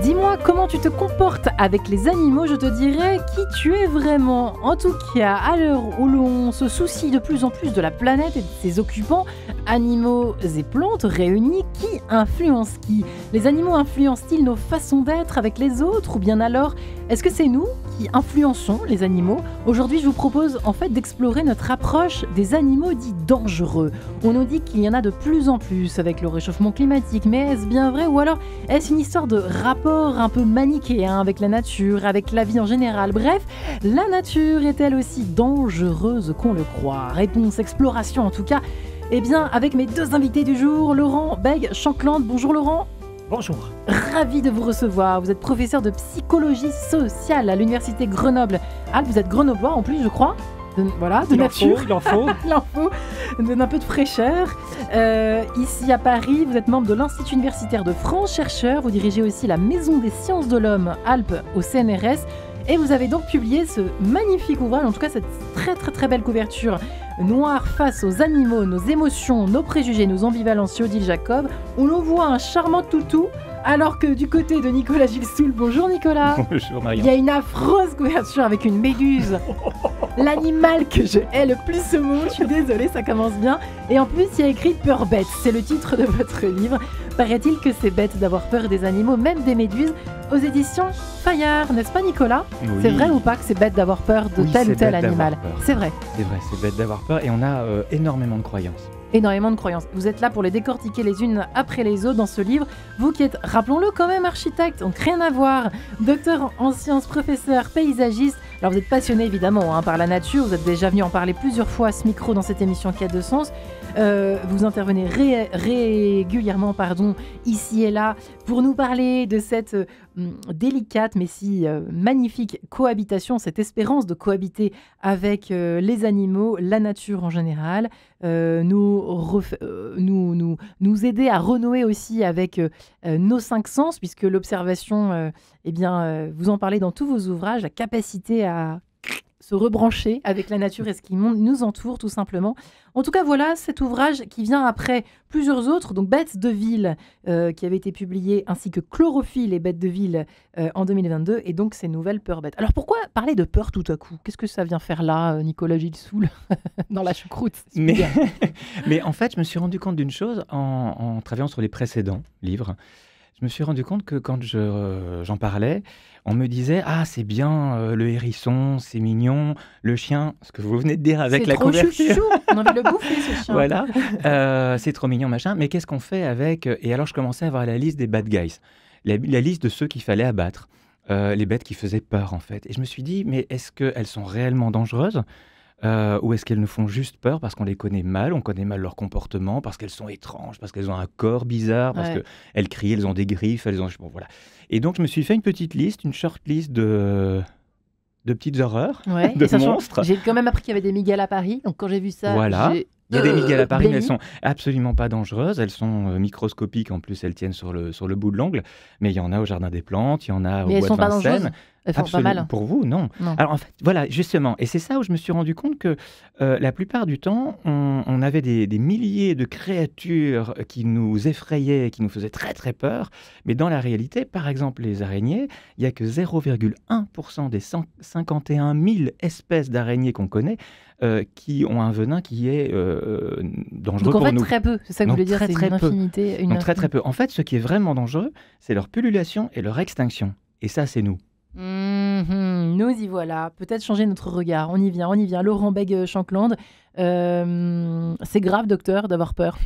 Dis-moi comment tu te comportes avec les animaux, je te dirai qui tu es vraiment. En tout cas, à l'heure où l'on se soucie de plus en plus de la planète et de ses occupants, animaux et plantes réunis, qui influence qui? Les animaux influencent-ils nos façons d'être avec les autres, ou bien alors est-ce que c'est nous qui influençons les animaux? Aujourd'hui, je vous propose en fait d'explorer notre approche des animaux dits dangereux. On nous dit qu'il y en a de plus en plus avec le réchauffement climatique, mais est-ce bien vrai, ou alors est-ce une histoire de rapport un peu manichéen avec la nature, avec la vie en général? Bref, la nature est-elle aussi dangereuse qu'on le croit? Réponse, exploration en tout cas. Eh bien, avec mes deux invités du jour, Laurent Bègue-Shankland. Bonjour Laurent. Bonjour. Ravi de vous recevoir. Vous êtes professeur de psychologie sociale à l'université Grenoble-Alpes. Vous êtes grenoblois en plus, je crois. De nature. Il en faut. Il en faut. Donne un peu de fraîcheur. Ici à Paris, vous êtes membre de l'Institut universitaire de France, chercheur. Vous dirigez aussi la Maison des sciences de l'homme Alpes au CNRS. Et vous avez donc publié ce magnifique ouvrage, en tout cas cette très belle couverture noire face aux animaux, nos émotions, nos préjugés, nos ambivalences chez Odile Jacob, où l'on voit un charmant toutou, alors que du côté de Nicolas Gilsoul, bonjour Nicolas. Bonjour Marion. Il y a une affreuse couverture avec une méduse, l'animal que je hais le plus au monde, je suis désolée, ça commence bien. Et en plus, il y a écrit Peur bête, c'est le titre de votre livre. Paraît-il que c'est bête d'avoir peur des animaux, même des méduses, aux éditions Fayard, n'est-ce pas Nicolas? Oui. C'est vrai ou pas que c'est bête d'avoir peur de tel ou tel animal? C'est vrai. C'est vrai, c'est bête d'avoir peur et on a énormément de croyances. Énormément de croyances. Vous êtes là pour les décortiquer les unes après les autres dans ce livre. Vous qui êtes, rappelons-le quand même, architecte, donc rien à voir, docteur en sciences, professeur, paysagiste. Alors vous êtes passionné évidemment par la nature, vous êtes déjà venu en parler plusieurs fois à ce micro dans cette émission Quête de sens. Vous intervenez régulièrement ici et là pour nous parler de cette délicate mais si magnifique cohabitation, cette espérance de cohabiter avec les animaux, la nature en général, nous aider à renouer aussi avec nos cinq sens, puisque l'observation, vous en parlez dans tous vos ouvrages, la capacité à se rebrancher avec la nature et ce qui nous entoure tout simplement. En tout cas, voilà cet ouvrage qui vient après plusieurs autres, donc Bêtes de ville qui avait été publié, ainsi que Chlorophylle et Bêtes de ville en 2022, et donc ces nouvelles Peur bête. Alors pourquoi parler de peur tout à coup? Qu'est-ce que ça vient faire là, Nicolas Gilsoul, dans la choucroute? Mais en fait, je me suis rendu compte d'une chose en travaillant sur les précédents livres. Je me suis rendu compte que quand j'en parlais, on me disait « Ah, c'est bien, le hérisson, c'est mignon, le chien », ce que vous venez de dire avec la couverture. C'est trop chouchou, on a envie de le bouffer ce chien. Voilà, c'est trop mignon, machin. Mais qu'est-ce qu'on fait avec… Et alors, je commençais à voir la liste des bad guys, la liste de ceux qu'il fallait abattre, les bêtes qui faisaient peur, en fait. Et je me suis dit, mais est-ce qu'elles sont réellement dangereuses ou est-ce qu'elles nous font juste peur parce qu'on les connaît mal, on connaît mal leur comportement, parce qu'elles sont étranges, parce qu'elles ont un corps bizarre, parce qu'elles crient, elles ont des griffes, bon, voilà. Et donc, je me suis fait une petite liste, une short list de petites horreurs, de monstres. J'ai quand même appris qu'il y avait des migales à Paris, donc quand j'ai vu ça, voilà. Il y a des migales à Paris, mais elles sont absolument pas dangereuses. Elles sont microscopiques, en plus, elles tiennent sur le bout de l'ongle. Mais il y en a au Jardin des Plantes, il y en a au Bois de Vincennes. Mais elles sont pas dangereuses? Elles font pas mal. Pour vous, non. Alors en fait, voilà, justement, et c'est ça où je me suis rendu compte que la plupart du temps, on avait des milliers de créatures qui nous effrayaient, qui nous faisaient très peur, mais dans la réalité, par exemple les araignées, il n'y a que 0,1% des 151 000 espèces d'araignées qu'on connaît qui ont un venin qui est dangereux pour nous. Donc en fait, très peu, c'est ça que vous voulez dire, c'est une infinité. Donc très peu. En fait, ce qui est vraiment dangereux, c'est leur pullulation et leur extinction. Et ça, c'est nous. Nous y voilà. Peut-être changer notre regard. On y vient. Laurent Bègue-Shankland. C'est grave, docteur, d'avoir peur.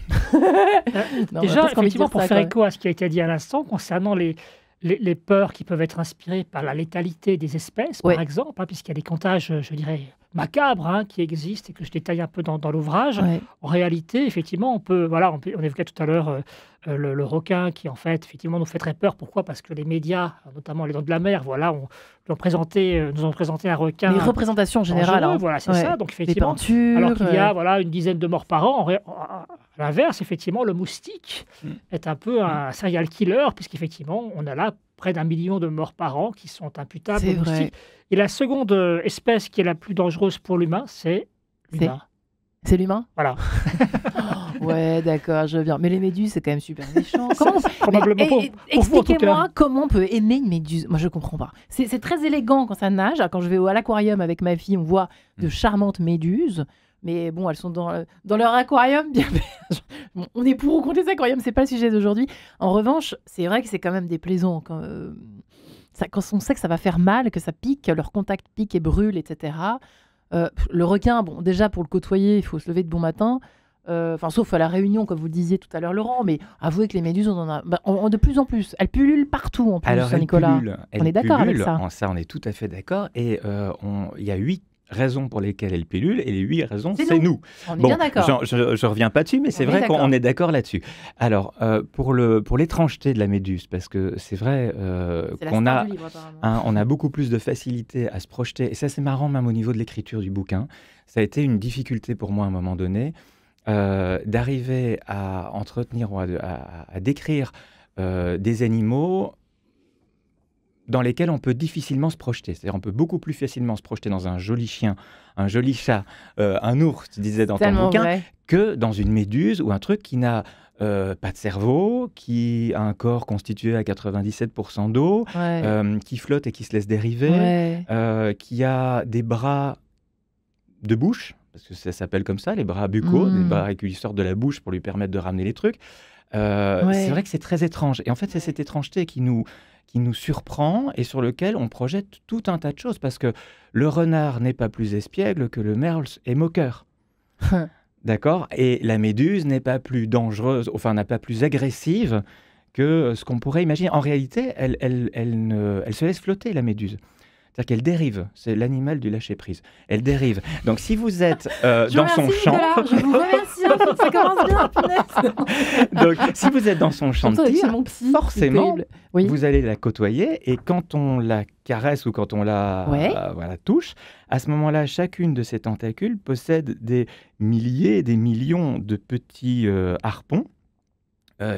Déjà, effectivement, pour faire écho à ce qui a été dit à l'instant, concernant les peurs qui peuvent être inspirées par la létalité des espèces, par exemple, puisqu'il y a des comptages, je dirais, macabres qui existent et que je détaille un peu dans l'ouvrage. En réalité, effectivement, on évoquait tout à l'heure le requin qui, en fait, effectivement, nous fait très peur. Pourquoi? Parce que les médias, notamment les Dents de la Mer, nous ont présenté un requin. Les représentations générales. Voilà, c'est ça. Donc, effectivement, alors qu'il y a une dizaine de morts par an, à l'inverse, effectivement, le moustique est un peu un serial killer, puisqu'effectivement, on a là près d'1 million de morts par an qui sont imputables aux moustiques. Et la seconde espèce qui est la plus dangereuse pour l'humain, c'est l'humain. C'est l'humain? Voilà. Ouais, d'accord, je viens. Mais les méduses, c'est quand même super méchant. Probablement expliquez-moi comment on peut aimer une méduse. Moi, je comprends pas. C'est très élégant quand ça nage. Quand je vais à l'aquarium avec ma fille, on voit de charmantes méduses. Mais bon, elles sont dans leur aquarium. Bien... on est pour ou contre les aquariums, c'est pas le sujet d'aujourd'hui. En revanche, c'est vrai que c'est quand même déplaisant. Quand on sait que ça va faire mal, que ça pique, leur contact pique et brûle, etc. Le requin, bon, déjà pour le côtoyer, il faut se lever de bon matin. Sauf à la Réunion, comme vous le disiez tout à l'heure, Laurent, mais avouez que les méduses, on en a de plus en plus. Elles pullulent partout, en plus, Alors, Nicolas. On est d'accord avec ça. Ça, on est tout à fait d'accord. Et il y a 8 raisons pour lesquelles elles pullulent, et les 8 raisons, c'est nous. On est bien d'accord. Je reviens pas dessus, mais c'est vrai qu'on est d'accord là-dessus. Alors, pour l'étrangeté de la méduse, parce que c'est vrai qu'on on a beaucoup plus de facilité à se projeter, et ça c'est marrant même au niveau de l'écriture du bouquin, ça a été une difficulté pour moi à un moment donné, d'arriver à entretenir ou à décrire des animaux dans lesquels on peut difficilement se projeter. C'est-à-dire on peut beaucoup plus facilement se projeter dans un joli chien, un joli chat, un ours, tu disais dans ton bouquin, que dans une méduse ou un truc qui n'a pas de cerveau, qui a un corps constitué à 97% d'eau, qui flotte et qui se laisse dériver, qui a des bras de bouche, parce que ça s'appelle comme ça, les bras buccaux, des bras qui lui sortent de la bouche pour lui permettre de ramener les trucs. C'est vrai que c'est très étrange. Et en fait, c'est cette étrangeté qui nous surprend et sur lequel on projette tout un tas de choses, parce que le renard n'est pas plus espiègle que le merle est moqueur. D'accord ? Et la méduse n'est pas plus dangereuse, enfin n'a pas plus agressive que ce qu'on pourrait imaginer. En réalité, elle se laisse flotter, la méduse. C'est-à-dire qu'elle dérive, c'est l'animal du lâcher-prise. Elle dérive. Donc si vous êtes dans son champ... Je vous remercie, ça commence bien, punaise. Donc si vous êtes dans son champ de tir, forcément, vous allez la côtoyer, et quand on la caresse ou quand on la touche, à ce moment-là, chacune de ces tentacules possède des milliers, des millions de petits harpons,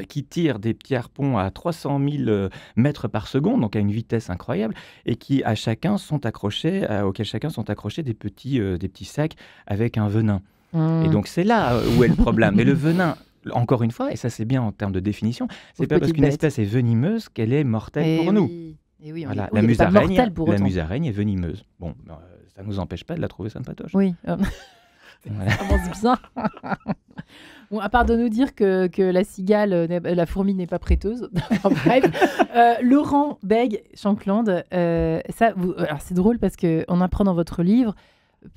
qui tirent des petits harpons à 300 000 mètres par seconde, donc à une vitesse incroyable, et qui auxquels chacun sont accrochés des petits sacs avec un venin. Et donc c'est là où est le problème. Mais le venin, encore une fois, et ça c'est bien en termes de définition, c'est pas parce qu'une espèce est venimeuse qu'elle est mortelle pour nous. Et oui, voilà. La musaraigne est venimeuse. Bon, ça ne nous empêche pas de la trouver sympatoche. Oui. Ça commence bien. Bon, à part de nous dire que la cigale, la fourmi n'est pas prêteuse. Bref, Laurent Bègue-Shankland, alors c'est drôle parce qu'on apprend dans votre livre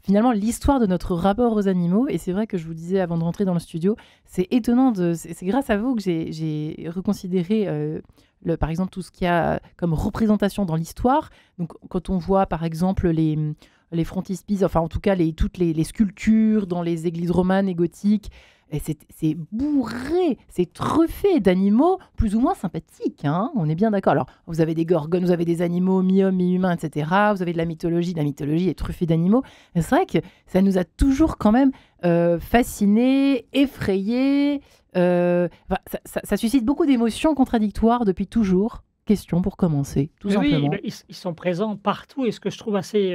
finalement l'histoire de notre rapport aux animaux, et c'est vrai que je vous disais avant de rentrer dans le studio, c'est étonnant, c'est grâce à vous que j'ai reconsidéré par exemple tout ce qu'il y a comme représentation dans l'histoire. Donc quand on voit par exemple les frontispices, enfin en tout cas toutes les sculptures dans les églises romanes et gothiques, et c'est bourré, c'est truffé d'animaux plus ou moins sympathiques, hein, on est bien d'accord. Alors, vous avez des gorgones, vous avez des animaux mi-hommes, mi-humains, etc. Vous avez de la mythologie est truffée d'animaux. C'est vrai que ça nous a toujours quand même fascinés, effrayés. Ça suscite beaucoup d'émotions contradictoires depuis toujours. Question pour commencer, tout simplement. Oui, ils sont présents partout, et ce que je trouve assez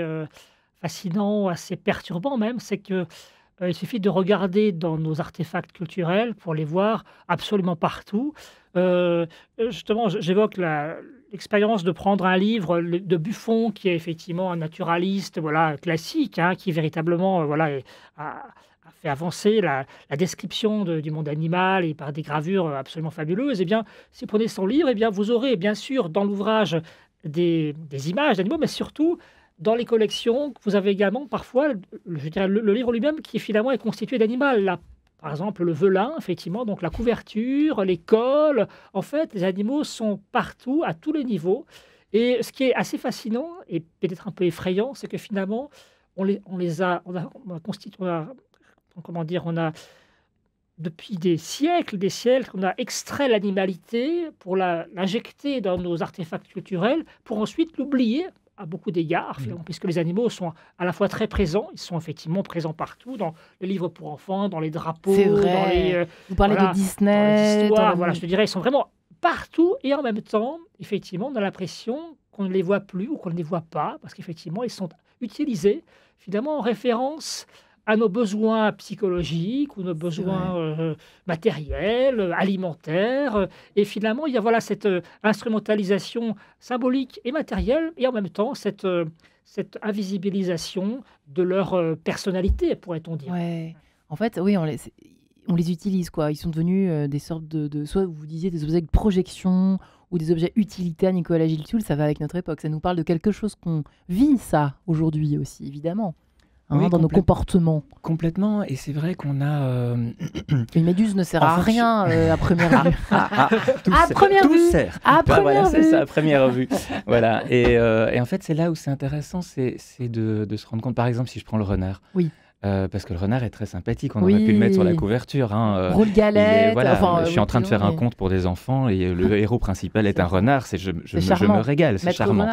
fascinant, assez perturbant même, c'est que il suffit de regarder dans nos artefacts culturels pour les voir absolument partout. Justement, j'évoque l'expérience de prendre un livre de Buffon, qui est effectivement un naturaliste classique, hein, qui véritablement a fait avancer la description du monde animal, et par des gravures absolument fabuleuses. Eh bien, si vous prenez son livre, eh bien, vous aurez bien sûr dans l'ouvrage des images d'animaux, mais surtout dans les collections, vous avez également parfois, je dirais, le livre lui-même qui finalement est constitué d'animal. Là, par exemple, le velin, effectivement, donc la couverture, les cols. En fait, les animaux sont partout, à tous les niveaux. Et ce qui est assez fascinant et peut-être un peu effrayant, c'est que finalement, on a depuis des siècles, on a extrait l'animalité pour l'injecter dans nos artefacts culturels, pour ensuite l'oublier à beaucoup d'égards, puisque les animaux sont à la fois très présents, ils sont effectivement présents partout, dans les livres pour enfants, dans les drapeaux, dans les... Vous parlez de Disney, dans les histoires, je te dirais, ils sont vraiment partout, et en même temps, effectivement, on a l'impression qu'on ne les voit plus ou qu'on ne les voit pas, parce qu'effectivement, ils sont utilisés finalement en référence à nos besoins psychologiques ou nos besoins matériels, alimentaires. Et finalement, il y a voilà, cette instrumentalisation symbolique et matérielle, et en même temps cette invisibilisation de leur personnalité, pourrait-on dire. Ouais. En fait, oui, on les utilise, quoi. Ils sont devenus des sortes soit vous disiez des objets de projection ou des objets utilitaires. Nicolas Gilles-Tulle, ça va avec notre époque. Ça nous parle de quelque chose qu'on vit, ça, aujourd'hui aussi, évidemment. Oui, dans nos comportements. Complètement, et c'est vrai qu'on a... Une méduse ne sert à rien à première vue. Tout sert. À première vue. C'est ça, à première vue. Voilà. Et en fait, c'est là où c'est intéressant, c'est de se rendre compte, par exemple, si je prends le renard. Oui. Parce que le renard est très sympathique, on aurait pu le mettre sur la couverture. Roule galette. Je suis en train de faire un conte pour des enfants et le héros principal est un renard. Je me régale, c'est charmant.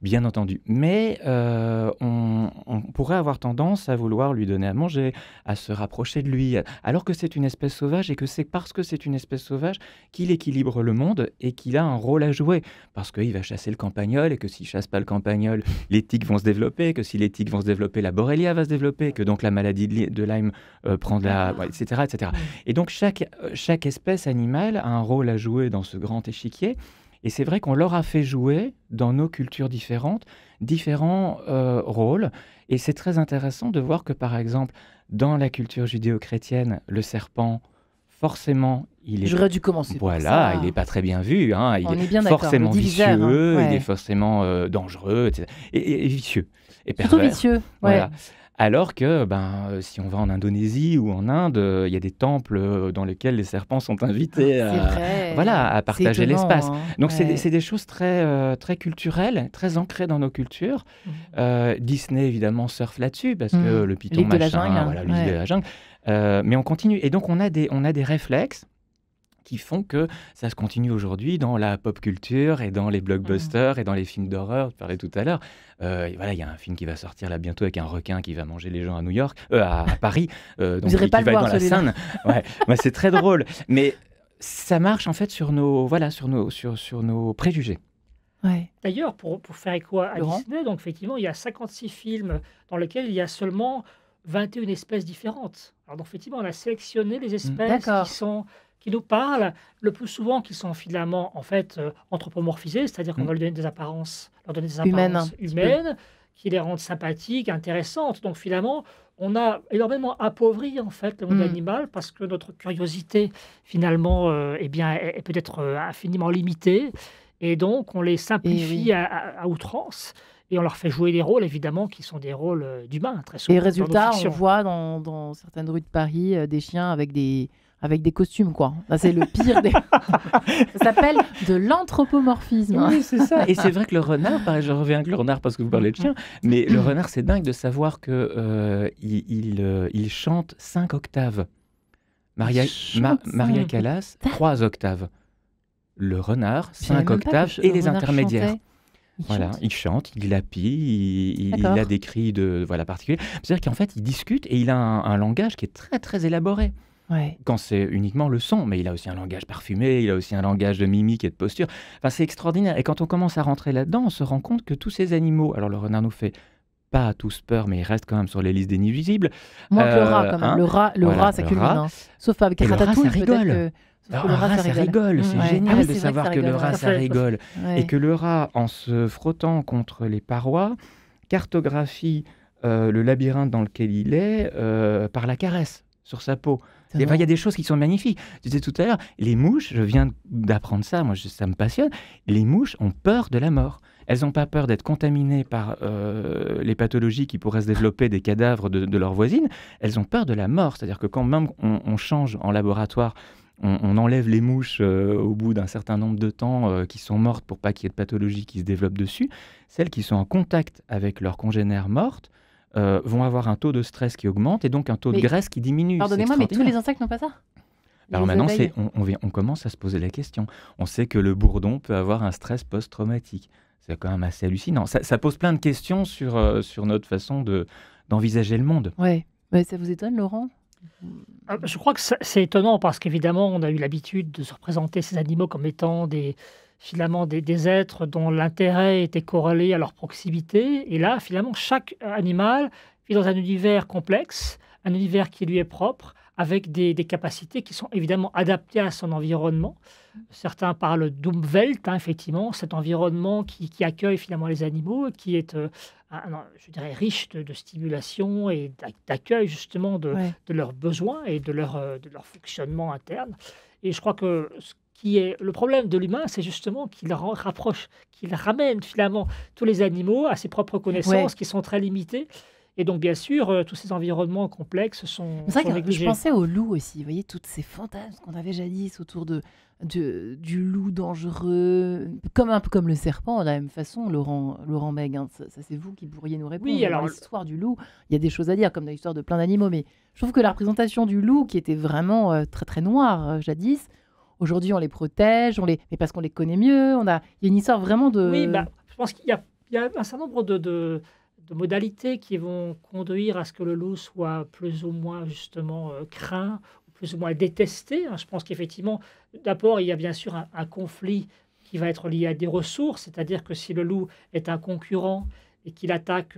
Bien entendu. Mais on pourrait avoir tendance à vouloir lui donner à manger, à se rapprocher de lui, alors que c'est une espèce sauvage et que c'est parce que c'est une espèce sauvage qu'il équilibre le monde et qu'il a un rôle à jouer. Parce qu'il va chasser le campagnol et que s'il ne chasse pas le campagnol, les tiques vont se développer, que si les tiques vont se développer, la borrelia va se développer, que donc la maladie de Lyme prend de la... etc., etc. Et donc chaque espèce animale a un rôle à jouer dans ce grand échiquier. Et c'est vrai qu'on leur a fait jouer, dans nos cultures différentes, différents rôles. Et c'est très intéressant de voir que, par exemple, dans la culture judéo-chrétienne, le serpent, forcément, J'aurais dû commencer par ça. Voilà, il n'est pas très bien vu. Hein. Il est bien forcément vicieux, ouais. Il est forcément dangereux, etc. Et vicieux. Et surtout vicieux, ouais. Voilà. Alors que si on va en Indonésie ou en Inde, il y a des temples dans lesquels les serpents sont invités à partager l'espace. Hein. Donc c'est des choses très, très culturelles, très ancrées dans nos cultures. Disney, évidemment, surfe là-dessus, parce que le python livre de la jungle, le livre de la jungle. Mais on continue. Et donc on a des réflexes qui font que ça se continue aujourd'hui dans la pop culture et dans les blockbusters et dans les films d'horreur. Je parlais tout à l'heure. Il y a un film qui va sortir là bientôt avec un requin qui va manger les gens à New York, à Paris. Vous n'irez pas le voir, dans la Seine. C'est très drôle. Mais ça marche en fait sur nos préjugés. Ouais. D'ailleurs, pour faire écho à Disney, donc effectivement, il y a 56 films dans lesquels il y a seulement 21 espèces différentes. Alors donc, effectivement, on a sélectionné les espèces qui nous parlent le plus souvent, qui sont finalement en fait anthropomorphisées, c'est-à-dire qu'on va leur donner des apparences humaines, qui les rendent sympathiques, intéressantes. Donc finalement, on a énormément appauvri en fait le monde animal parce que notre curiosité finalement est peut-être infiniment limitée, et donc on les simplifie à outrance. Et on leur fait jouer des rôles, évidemment, qui sont des rôles d'humains, très souvent. Et résultat, on voit dans certaines rues de Paris des chiens avec des costumes, quoi. Là, c'est le pire des... Ça s'appelle de l'anthropomorphisme. Oui, c'est ça. Et c'est vrai que le renard, je reviens avec le renard parce que vous parlez de chien, mais le renard, c'est dingue de savoir que il chante 5 octaves. Maria Callas, 3 octaves. Le renard, 5 octaves et les intermédiaires. Il chante, il lapie, il a des cris particuliers. C'est-à-dire qu'en fait, il discute et il a un langage qui est très, très élaboré. Ouais. Quand c'est uniquement le son, mais il a aussi un langage parfumé, il a aussi un langage de mimique et de posture. Enfin, c'est extraordinaire. Et quand on commence à rentrer là-dedans, on se rend compte que tous ces animaux, alors le renard nous fait pas tous peur, mais il reste quand même sur les listes des nuisibles. Moins que le rat, quand même. Le rat, ça culmine. Hein. Sauf avec Ratatouille, peut-être que... le rat, ça rigole. C'est génial de savoir que le rat, ça rigole. Et que le rat, en se frottant contre les parois, cartographie le labyrinthe dans lequel il est par la caresse sur sa peau. Il y a des choses qui sont magnifiques. Je disais tout à l'heure, les mouches, je viens d'apprendre ça, ça me passionne, les mouches ont peur de la mort. Elles n'ont pas peur d'être contaminées par les pathologies qui pourraient se développer des cadavres de leurs voisines. Elles ont peur de la mort. C'est-à-dire que quand même on change en laboratoire, on enlève les mouches au bout d'un certain nombre de temps qui sont mortes pour pas qu'il y ait de pathologie qui se développe dessus. Celles qui sont en contact avec leurs congénères mortes vont avoir un taux de stress qui augmente et donc un taux de graisse qui diminue. Pardonnez-moi, mais tous les insectes n'ont pas ça? Alors maintenant, on commence à se poser la question. On sait que le bourdon peut avoir un stress post-traumatique. C'est quand même assez hallucinant. Ça pose plein de questions sur notre façon d'envisager le monde. Ouais. Mais ça vous étonne, Laurent? Je crois que c'est étonnant parce qu'évidemment, on a eu l'habitude de se représenter ces animaux comme étant finalement des êtres dont l'intérêt était corrélé à leur proximité. Et là, finalement, chaque animal vit dans un univers complexe, un univers qui lui est propre, avec des capacités qui sont évidemment adaptées à son environnement. Certains parlent d'Umwelt, effectivement, cet environnement qui accueille finalement les animaux, qui est, je dirais, riche de stimulation et d'accueil justement de leurs besoins et de leur fonctionnement interne. Et je crois que ce qui est le problème de l'humain, c'est justement qu'il rapproche, qu'il ramène finalement tous les animaux à ses propres connaissances qui sont très limitées. Et donc, bien sûr, tous ces environnements complexes sont négligés. Je pensais au loup aussi, vous voyez, toutes ces fantasmes qu'on avait jadis autour du loup dangereux, un peu comme le serpent, de la même façon, Laurent Meg, ça c'est vous qui pourriez nous répondre. Oui, alors dans l'histoire du loup, il y a des choses à dire, comme dans l'histoire de plein d'animaux, mais je trouve que la représentation du loup, qui était vraiment très très noire jadis, aujourd'hui on les protège, mais parce qu'on les connaît mieux, il y a une histoire vraiment de... Oui, je pense qu'il y a un certain nombre de modalités qui vont conduire à ce que le loup soit plus ou moins justement craint, ou plus ou moins détesté. Je pense qu'effectivement, d'abord, il y a bien sûr un conflit qui va être lié à des ressources, c'est-à-dire que si le loup est un concurrent et qu'il attaque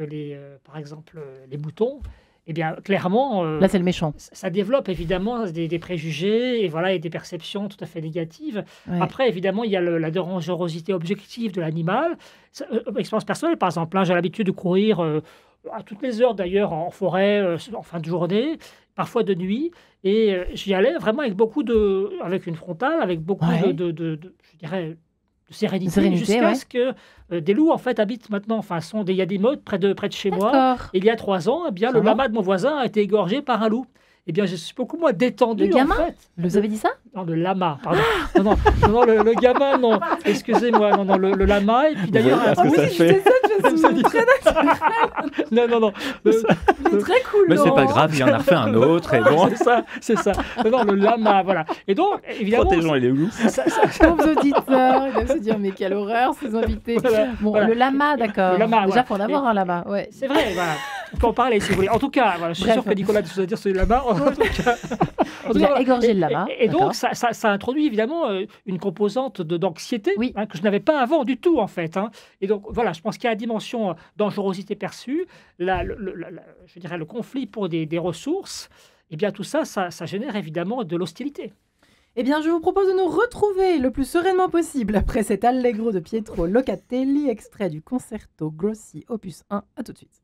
par exemple les moutons, eh bien, clairement, là, c'est le méchant. Ça développe évidemment des préjugés et des perceptions tout à fait négatives. Ouais. Après, évidemment, il y a la dangerosité objective de l'animal. Expérience personnelle, par exemple, j'ai l'habitude de courir à toutes les heures, d'ailleurs, en forêt, en fin de journée, parfois de nuit. Et j'y allais vraiment avec une frontale, avec beaucoup je dirais, de sérénité jusqu'à ce que des loups en fait habitent maintenant. Il y a des meutes près de chez moi. Et il y a 3 ans, le lama de mon voisin a été égorgé par un loup. Eh bien, je suis beaucoup moins détendu. Le gamin, en fait. Vous avez dit ça? Non, le lama, pardon. non, le gamin, non. Excusez-moi, non, le lama. Et puis d'ailleurs, Non. Très cool. Mais c'est pas grave, il y en a refait un autre. Et bon. C'est ça. Non, le lama, voilà. Et donc, évidemment. Protégeons les loups. Pauvres auditeurs, ils doivent se dire, mais quelle horreur, ces invités. Voilà. Le lama, d'accord. Le lama, déjà, il faut en avoir un lama. Ouais. C'est vrai, voilà. On peut en parler si vous voulez. En tout cas, je suis sûr que Nicolas a des choses à dire sur le lama. Il a égorgé le lama. Et donc, ça introduit évidemment une composante d'anxiété que je n'avais pas avant du tout, en fait. Et donc, voilà, je pense qu'il y a la dimension dangerosité perçue, je dirais le conflit pour des ressources. Et bien, tout ça génère évidemment de l'hostilité. Eh bien, je vous propose de nous retrouver le plus sereinement possible après cet allegro de Pietro Locatelli, extrait du Concerto Grossi opus 1. À tout de suite.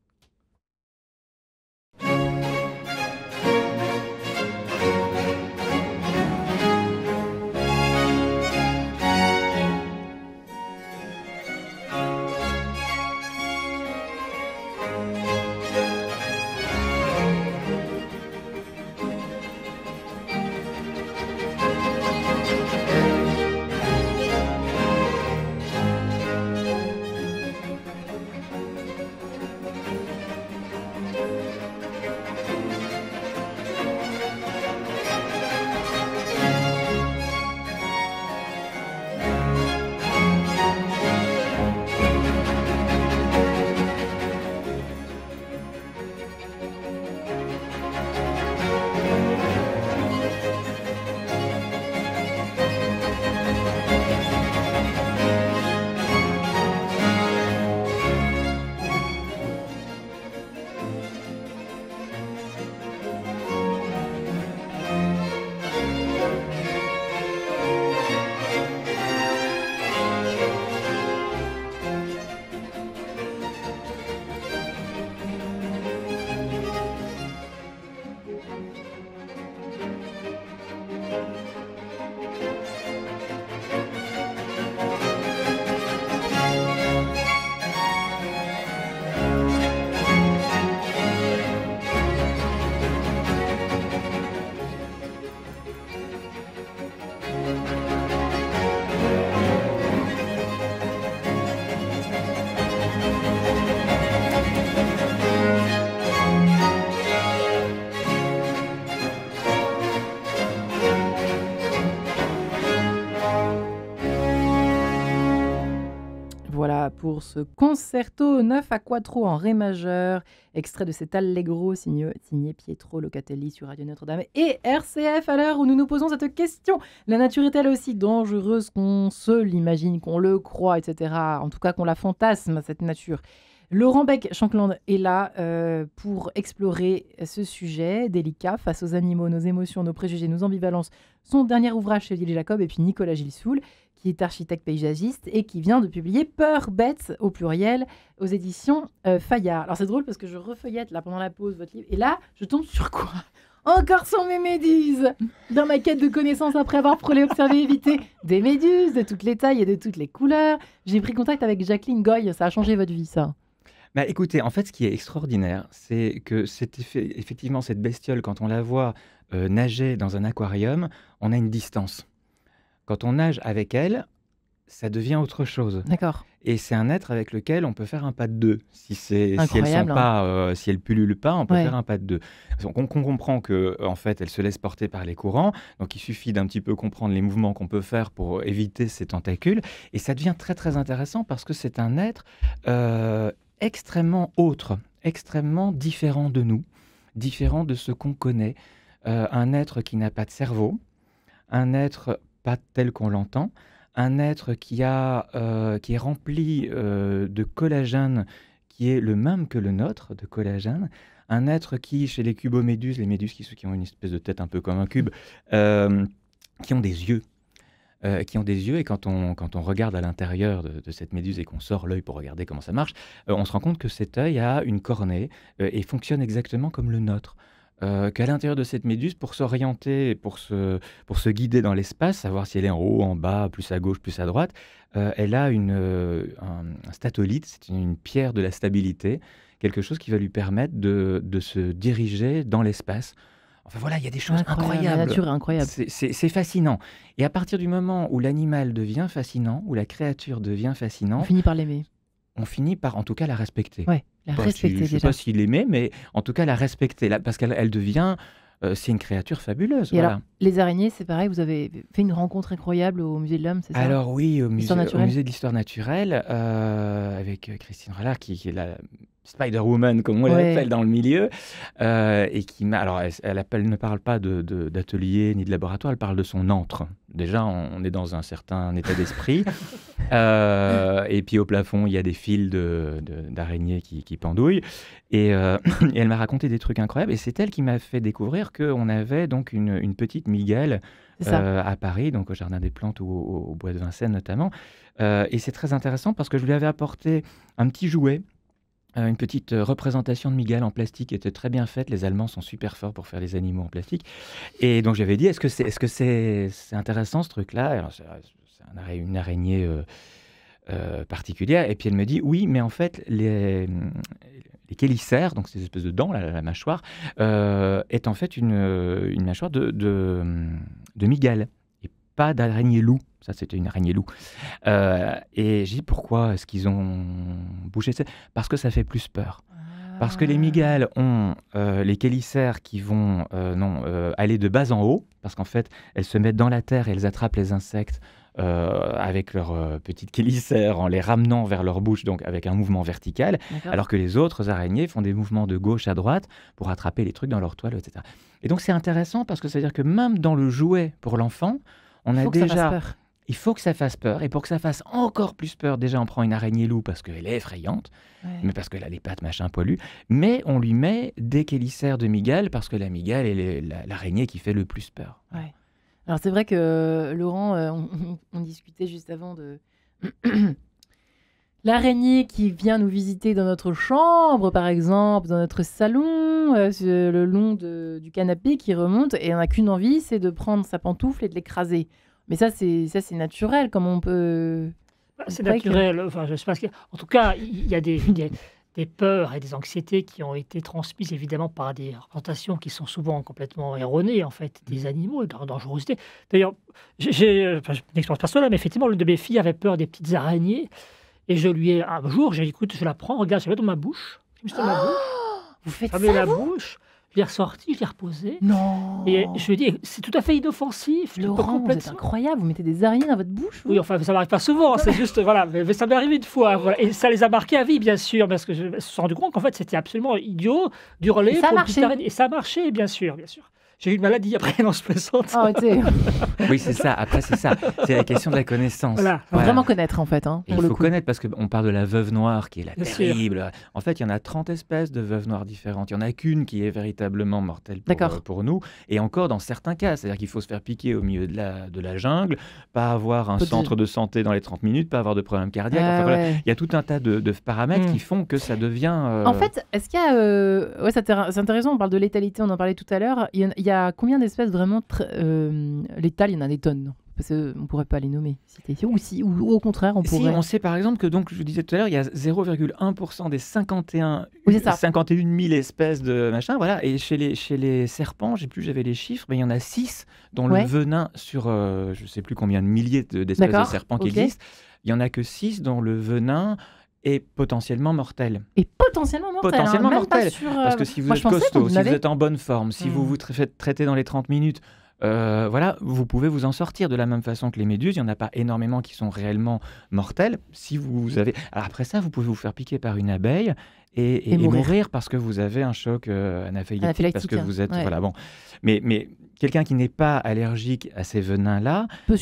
Pour ce concerto 9 à quattro en ré majeur, extrait de cet allegro signé Pietro Locatelli sur Radio Notre-Dame et RCF, à l'heure où nous nous posons cette question. La nature est-elle aussi dangereuse qu'on se l'imagine, qu'on le croit, etc. En tout cas qu'on la fantasme, cette nature. Laurent Beck-Shankland est là pour explorer ce sujet délicat face aux animaux, nos émotions, nos préjugés, nos ambivalences. Son dernier ouvrage chez Odile Jacob, et puis Nicolas Gilsoul, qui est architecte paysagiste et qui vient de publier Peur, bête au pluriel aux éditions Fayard. Alors c'est drôle parce que je refeuillette là pendant la pause votre livre et là je tombe sur quoi? Encore sur mes méduses. Dans ma quête de connaissances après avoir frôlé, observé, évité des méduses de toutes les tailles et de toutes les couleurs, j'ai pris contact avec Jacqueline Goy. Ça a changé votre vie, ça? Bah, écoutez, en fait, ce qui est extraordinaire, c'est que effectivement, cette bestiole, quand on la voit nager dans un aquarium, on a une distance. Quand on nage avec elle, ça devient autre chose. D'accord. Et c'est un être avec lequel on peut faire un pas de deux. Si elles Incroyable, sont pas, si elles pullulent pas, on peut Ouais. faire un pas de deux. Donc on comprend que en fait, elle se laisse porter par les courants. Donc il suffit d'un petit peu comprendre les mouvements qu'on peut faire pour éviter ces tentacules. Et ça devient très très intéressant parce que c'est un être extrêmement autre, extrêmement différent de nous, différent de ce qu'on connaît. Un être qui n'a pas de cerveau, un être pas tel qu'on l'entend, un être qui est rempli de collagène qui est le même que le nôtre, de collagène, un être qui, chez les cuboméduses, les méduses qui ont une espèce de tête un peu comme un cube, qui ont des yeux. Et quand on regarde à l'intérieur de cette méduse et qu'on sort l'œil pour regarder comment ça marche, on se rend compte que cet œil a une cornée et fonctionne exactement comme le nôtre. Qu'à l'intérieur de cette méduse, pour s'orienter, pour se guider dans l'espace, savoir si elle est en haut, en bas, plus à gauche, plus à droite, elle a un statolite, c'est une pierre de la stabilité, quelque chose qui va lui permettre de se diriger dans l'espace. Enfin voilà, il y a des choses incroyables. La nature est incroyable. C'est fascinant. Et à partir du moment où l'animal devient fascinant, où la créature devient On fascinante, finit par l'aimer. on finit par en tout cas la respecter. Ouais, la respecter Je ne sais déjà. pas s'il l'aimait, mais en tout cas la respecter, parce qu'elle devient, c'est une créature fabuleuse. Et Voilà. alors, les araignées, c'est pareil, vous avez fait une rencontre incroyable au Musée de l'Homme, c'est ça? Alors oui, au Histoire musée naturelle. de l'histoire naturelle, avec Christine Rallard, qui est la Spider-Woman, comme on Ouais. l'appelle dans le milieu, et qui m'a... Alors, elle ne parle pas d'atelier ni de laboratoire, elle parle de son antre. Déjà, on est dans un certain état d'esprit. Et puis au plafond, il y a des fils d'araignées qui pendouillent. Et elle m'a raconté des trucs incroyables. Et c'est elle qui m'a fait découvrir qu'on avait donc une petite mygale C'est ça. à Paris, donc au Jardin des Plantes ou au Bois de Vincennes notamment. Et c'est très intéressant parce que je lui avais apporté un petit jouet, une petite représentation de mygale en plastique qui était très bien faite. Les Allemands sont super forts pour faire les animaux en plastique. Et donc j'avais dit, est-ce que c'est intéressant ce truc-là? Alors, c'est une araignée particulière. Et puis elle me dit, oui, mais en fait, les chélicères, donc ces espèces de dents, la mâchoire, est en fait une mâchoire de mygale et pas d'araignée loup. Ça, c'était une araignée loup. Et j'ai dit, pourquoi est-ce qu'ils ont bougé ça? Parce que ça fait plus peur. Parce que les mygales ont les chélicères qui vont aller de bas en haut, parce qu'en fait, elles se mettent dans la terre et elles attrapent les insectes avec leurs petites chélicères en les ramenant vers leur bouche, donc avec un mouvement vertical, D'accord. alors que les autres araignées font des mouvements de gauche à droite pour attraper les trucs dans leur toile, etc. Et donc c'est intéressant parce que ça veut dire que même dans le jouet pour l'enfant, on a Faut que ça fasse déjà... peur. Il faut que ça fasse peur, et pour que ça fasse encore plus peur, déjà on prend une araignée loup parce qu'elle est effrayante, Ouais. mais parce qu'elle a les pattes machin poilues, mais on lui met des chélicères de mygale parce que la mygale est l'araignée qui fait le plus peur. Ouais. Alors c'est vrai que Laurent, on discutait juste avant de l'araignée qui vient nous visiter dans notre chambre, par exemple, dans notre salon, le long du canapé qui remonte, et on n'a qu'une envie, c'est de prendre sa pantoufle et de l'écraser. Mais ça, c'est naturel, comme on peut... C'est Vous croyez que- naturel. Enfin, je sais pas en tout cas, il y a des peurs et des anxiétés qui ont été transmises évidemment par des représentations qui sont souvent complètement erronées en fait des animaux et de leur dangerosité. D'ailleurs, j'ai une expérience personnelle, mais effectivement, l'une de mes filles avait peur des petites araignées et je lui ai un jour, j'ai dit écoute, je la prends, regarde, je la mets dans ma bouche. Je me suis mis dans ma bouche, Vous faites fermé ça, la vous? bouche, je l'ai ressortie, je l'ai reposée. Non. Et je lui ai dit, c'est tout à fait inoffensif. tu peux Laurent, vous êtes complètement- incroyable, vous mettez des araignées dans votre bouche, vous? Oui, enfin, ça m'arrive pas souvent, c'est juste, voilà, mais ça m'est arrivé une fois, voilà. Et ça les a marqués à vie, bien sûr, parce que je me suis rendu compte qu'en fait, c'était absolument idiot d'hurler Et ça a pour une marché. petite araignée. Et ça a marché, bien sûr, bien sûr. J'ai eu une maladie après, non, je plaisante. Ah, Oui, c'est ça. Après, c'est ça. C'est la question de la connaissance. Voilà. Faut vraiment connaître, en fait. Il faut connaître parce qu'on parle de la veuve noire qui est la terrible. En fait, il y en a 30 espèces de veuves noires différentes. Il n'y en a qu'une qui est véritablement mortelle pour nous. Et encore dans certains cas. C'est-à-dire qu'il faut se faire piquer au milieu de la jungle, pas avoir un centre de santé dans les 30 minutes, pas avoir de problème cardiaque. Voilà. Il y a tout un tas de paramètres qui font que ça devient... En fait, est-ce qu'il y a... c'est intéressant, on parle de létalité, on en parlait tout à l'heure. Il y a combien d'espèces vraiment létales? Il y en a des tonnes. Parce qu'on ne pourrait pas les nommer. Ou au contraire, on pourrait... Si, on sait par exemple que, donc, je vous disais tout à l'heure, il y a 0,1% des 51 000 espèces de machin. Voilà. Et chez les serpents, j'avais les chiffres, mais il y en a 6 dont le venin sur je ne sais plus combien de milliers d'espèces de serpents qui existent. Il n'y en a que 6 dont le venin est potentiellement mortel. Et potentiellement mortel. Parce que si vous êtes costaud, si vous êtes en bonne forme, si vous vous faites traiter dans les 30 minutes, voilà, vous pouvez vous en sortir de la même façon que les méduses. Il n'y en a pas énormément qui sont réellement mortelles. Si vous avez... Alors après ça, vous pouvez vous faire piquer par une abeille et mourir parce que vous avez un choc anaphylactique parce que vous êtes... Voilà, bon. Mais quelqu'un qui n'est pas allergique à ces venins-là peut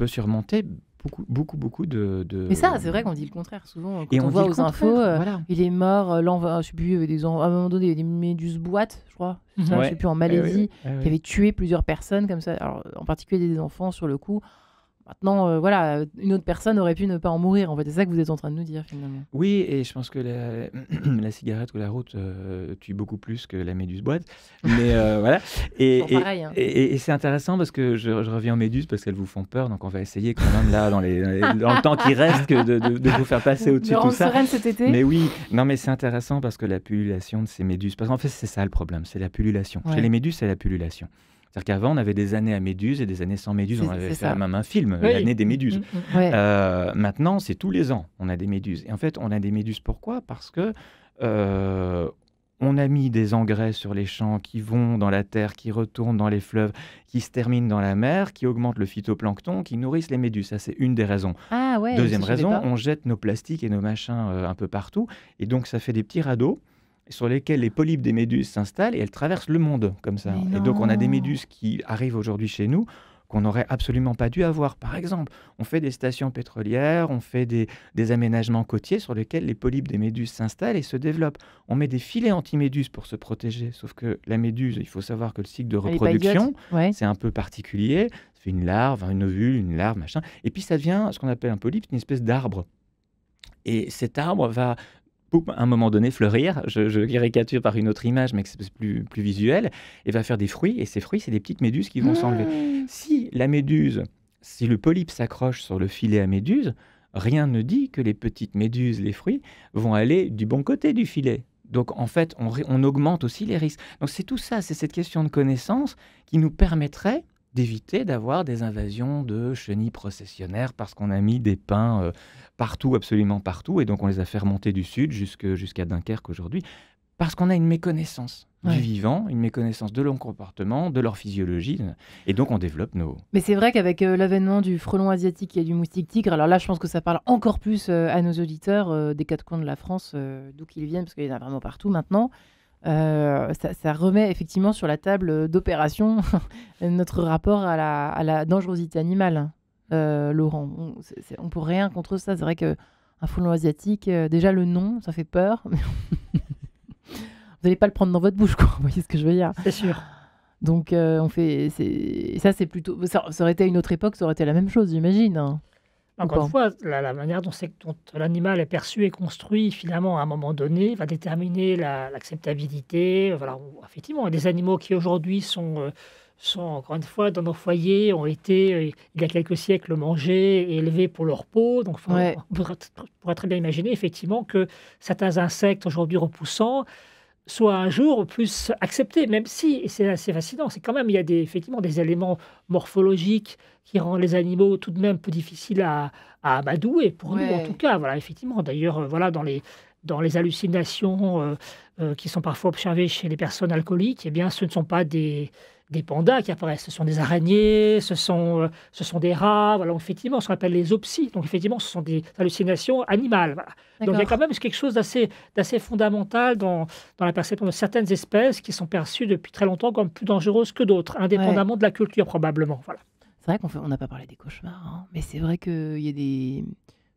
surmonter beaucoup de... Mais ça, c'est vrai qu'on dit le contraire souvent. Quand on voit aux infos, il est mort, je ne sais plus, à un moment donné, il y avait des méduses boîtes, je crois, je ne sais plus, en Malaisie, qui avaient tué plusieurs personnes comme ça, alors, en particulier des enfants sur le coup. Maintenant, une autre personne aurait pu ne pas en mourir. En fait, c'est ça que vous êtes en train de nous dire, finalement. Oui, et je pense que la cigarette ou la route tue beaucoup plus que la méduse boîte. Mais voilà. Et c'est intéressant parce que je reviens aux méduses parce qu'elles vous font peur. Donc, on va essayer quand même, là, dans le temps qui reste, de vous faire passer au-dessus de tout ça. Sereine cet été. Mais oui, non, mais c'est intéressant parce que la pullulation de ces méduses... Parce qu'en fait, c'est ça le problème, c'est la pullulation. Chez les méduses, c'est la pullulation. C'est-à-dire qu'avant, on avait des années à méduses et des années sans méduses. On avait fait même un film, l'année des méduses. Maintenant, c'est tous les ans, on a des méduses. Et en fait, on a des méduses pourquoi ? Parce que on a mis des engrais sur les champs qui vont dans la terre, qui retournent dans les fleuves, qui se terminent dans la mer, qui augmentent le phytoplancton, qui nourrissent les méduses. Ça, c'est une des raisons. Deuxième raison, on jette nos plastiques et nos machins un peu partout. Et donc, ça fait des petits radeaux sur lesquels les polypes des méduses s'installent et elles traversent le monde comme ça. Et donc, on a des méduses qui arrivent aujourd'hui chez nous qu'on n'aurait absolument pas dû avoir. Par exemple, on fait des stations pétrolières, on fait des aménagements côtiers sur lesquels les polypes des méduses s'installent et se développent. On met des filets anti-méduses pour se protéger, sauf que la méduse, il faut savoir que le cycle de reproduction, c'est un peu particulier. Ça fait une larve, un ovule, une larve, machin. Et puis, ça devient ce qu'on appelle un polype, une espèce d'arbre. Et cet arbre va... à un moment donné fleurir, je caricature par une autre image, mais que c'est plus visuel, et va faire des fruits, et ces fruits, c'est des petites méduses qui vont s'enlever. Si le polype s'accroche sur le filet à méduse, rien ne dit que les petites méduses, les fruits, vont aller du bon côté du filet. Donc, en fait, on augmente aussi les risques. Donc, c'est tout ça, c'est cette question de connaissance qui nous permettrait d'éviter d'avoir des invasions de chenilles processionnaires parce qu'on a mis des pins partout, absolument partout, et donc on les a fait remonter du sud jusqu'à Dunkerque aujourd'hui, parce qu'on a une méconnaissance du vivant, une méconnaissance de leur comportement, de leur physiologie, et donc on développe nos... Mais c'est vrai qu'avec l'avènement du frelon asiatique et du moustique tigre, alors là je pense que ça parle encore plus à nos auditeurs des quatre coins de la France, d'où qu'ils viennent, parce qu'il y en a vraiment partout maintenant. Ça remet effectivement sur la table d'opération notre rapport à la dangerosité animale, Laurent. On ne peut rien contre ça. C'est vrai qu'un frelon asiatique, déjà le nom, ça fait peur. Vous n'allez pas le prendre dans votre bouche, quoi. Vous voyez ce que je veux dire ? C'est sûr. Donc, ça, c'est plutôt... Ça aurait été à une autre époque, ça aurait été la même chose, j'imagine. Encore une fois, la manière dont l'animal est perçu et construit, finalement, à un moment donné, va déterminer l'acceptabilité. Voilà, effectivement, des animaux qui aujourd'hui sont, encore une fois, dans nos foyers, ont été, il y a quelques siècles, mangés et élevés pour leur peau. Donc, on pourrait très bien imaginer, effectivement, que certains insectes, aujourd'hui repoussants, soient un jour plus acceptés, même si, et c'est assez fascinant, c'est quand même, il y a effectivement des éléments morphologiques qui rendent les animaux tout de même peu difficiles à amadouer, pour nous en tout cas. Voilà, effectivement, d'ailleurs, voilà, dans les dans les hallucinations qui sont parfois observées chez les personnes alcooliques, eh bien, ce ne sont pas des pandas qui apparaissent, ce sont des araignées, ce sont des rats, voilà, effectivement, ce qu'on appelle les zoopsies. Donc, effectivement, ce sont des hallucinations animales. Voilà. Donc, il y a quand même quelque chose d'assez fondamental dans la perception de certaines espèces qui sont perçues depuis très longtemps comme plus dangereuses que d'autres, indépendamment de la culture, probablement. Voilà. C'est vrai qu'on n'a pas parlé des cauchemars, hein, mais c'est vrai qu'il y a des...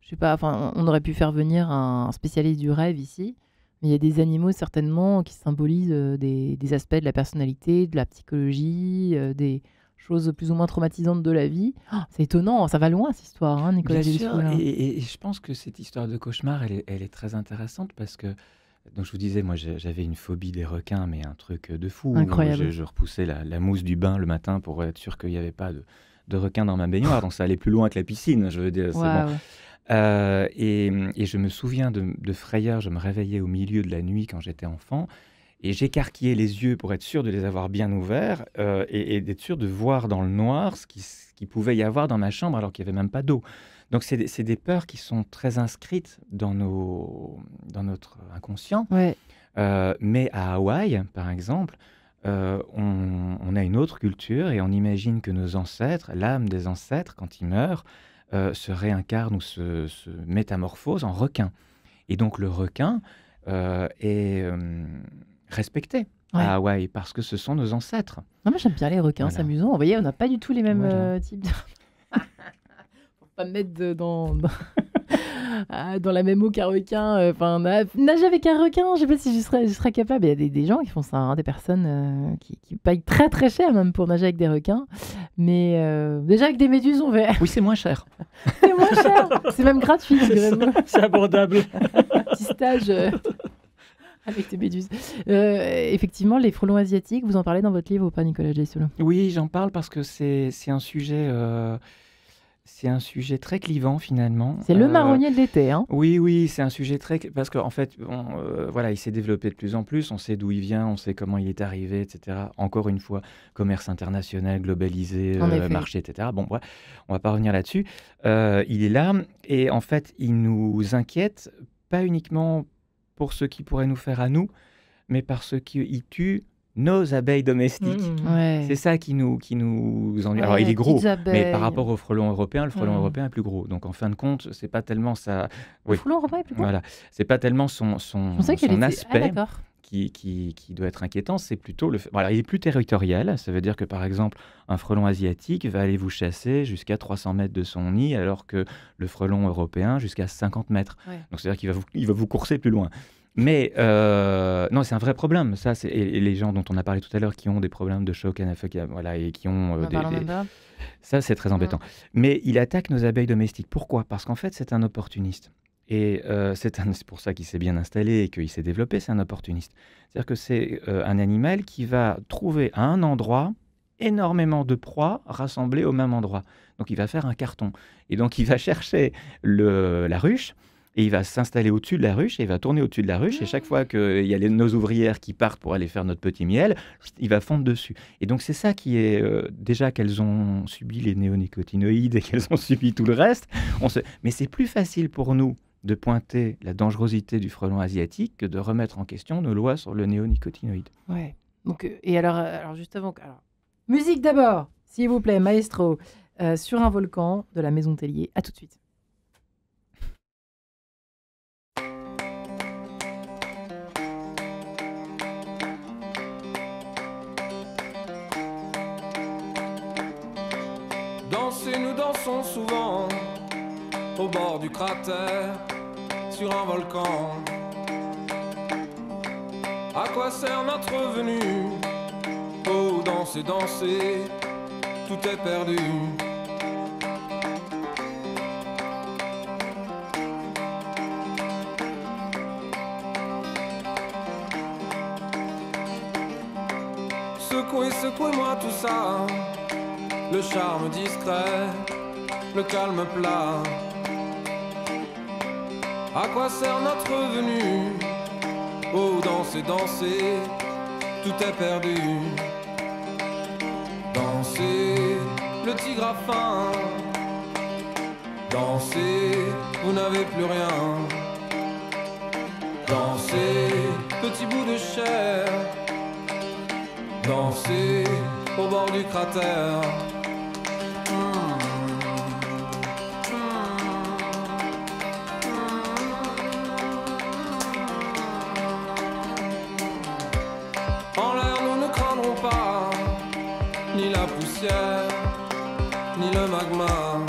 Je sais pas, enfin, on aurait pu faire venir un spécialiste du rêve ici, mais il y a des animaux certainement qui symbolisent des aspects de la personnalité, de la psychologie, des choses plus ou moins traumatisantes de la vie. Oh, c'est étonnant, ça va loin cette histoire, hein, Nicolas Gélisco. Et je pense que cette histoire de cauchemar, elle est très intéressante parce que, donc je vous disais, moi j'avais une phobie des requins, mais un truc de fou. Incroyable. Je repoussais la mousse du bain le matin pour être sûr qu'il n'y avait pas de requins dans ma baignoire, donc ça allait plus loin que la piscine, je veux dire. C'est bon. Et je me souviens de frayeur, je me réveillais au milieu de la nuit quand j'étais enfant, et j'écarquillais les yeux pour être sûr de les avoir bien ouverts, et d'être sûr de voir dans le noir ce qu'il pouvait y avoir dans ma chambre alors qu'il n'y avait même pas d'eau. Donc c'est des peurs qui sont très inscrites dans notre inconscient. Ouais. Mais à Hawaï, par exemple, on a une autre culture et on imagine que nos ancêtres, l'âme des ancêtres, quand ils meurent, se réincarne ou se métamorphose en requin. Et donc le requin est respecté à Hawaï parce que ce sont nos ancêtres. Non, moi j'aime bien les requins, c'est amusant. Vous voyez, on n'a pas du tout les mêmes types de... Pour pas me mettre dans la même eau qu'un requin. Enfin, nager avec un requin, je sais pas si je serais capable. Il y a des gens qui font ça, hein, des personnes qui payent très très cher même pour nager avec des requins. Mais déjà avec des méduses, on verra. Oui, c'est moins cher. C'est moins cher. C'est même gratuit. C'est abordable. Petit stage avec des méduses. Effectivement, les frelons asiatiques, vous en parlez dans votre livre ou pas, Nicolas Gélisco? Oui, j'en parle parce que c'est un sujet... C'est un sujet très clivant finalement. C'est le marronnier de l'été, hein. Oui, c'est un sujet très... Parce qu'en fait, voilà, il s'est développé de plus en plus, on sait d'où il vient, on sait comment il est arrivé, etc. Encore une fois, commerce international, globalisé, marché, etc. Bon, voilà, on va pas revenir là-dessus. Il est là, et en fait, il nous inquiète, pas uniquement pour ce qu'il pourrait nous faire à nous, mais parce qu'il tue nos abeilles domestiques. C'est ça qui nous ennuie. Alors, il est gros, mais par rapport au frelon européen, le frelon européen est plus gros. Donc, en fin de compte, c'est pas tellement ça... Le frelon européen est plus gros. Voilà. C'est pas tellement son aspect qui doit être inquiétant, c'est plutôt le fait... Voilà, il est plus territorial. Ça veut dire que, par exemple, un frelon asiatique va aller vous chasser jusqu'à 300 mètres de son nid, alors que le frelon européen jusqu'à 50 mètres. Donc, c'est-à-dire qu'il va vous courser plus loin. Mais non, c'est un vrai problème. Ça, et les gens dont on a parlé tout à l'heure qui ont des problèmes de choc anaphylactique, voilà, et qui ont ça, c'est très embêtant. Mais il attaque nos abeilles domestiques. Pourquoi? Parce qu'en fait, c'est un opportuniste. Et c'est pour ça qu'il s'est bien installé et qu'il s'est développé. C'est un opportuniste. C'est-à-dire que c'est un animal qui va trouver à un endroit énormément de proies rassemblées au même endroit. Donc, il va faire un carton. Et donc, il va chercher la ruche. Et il va s'installer au-dessus de la ruche, et il va tourner au-dessus de la ruche, et chaque fois qu'il y a nos ouvrières qui partent pour aller faire notre petit miel, il va fondre dessus. Et donc c'est ça qui est, déjà qu'elles ont subi les néonicotinoïdes et qu'elles ont subi tout le reste, mais c'est plus facile pour nous de pointer la dangerosité du frelon asiatique que de remettre en question nos lois sur le néonicotinoïde. Ouais. Donc, et alors juste avant... musique d'abord, s'il vous plaît, maestro, sur un volcan de la Maison Tellier. À tout de suite. Nous dansons souvent au bord du cratère sur un volcan. À quoi sert notre venue? Oh, danser, danser, tout est perdu. Secouez, secouez-moi tout ça. Le charme discret, le calme plat. À quoi sert notre venue? Oh, danser, danser, tout est perdu. Dansez, le tigre a faim. Dansez, vous n'avez plus rien. Danser, petit bout de chair, danser au bord du cratère. En l'air, nous ne craindrons pas ni la poussière, ni le magma.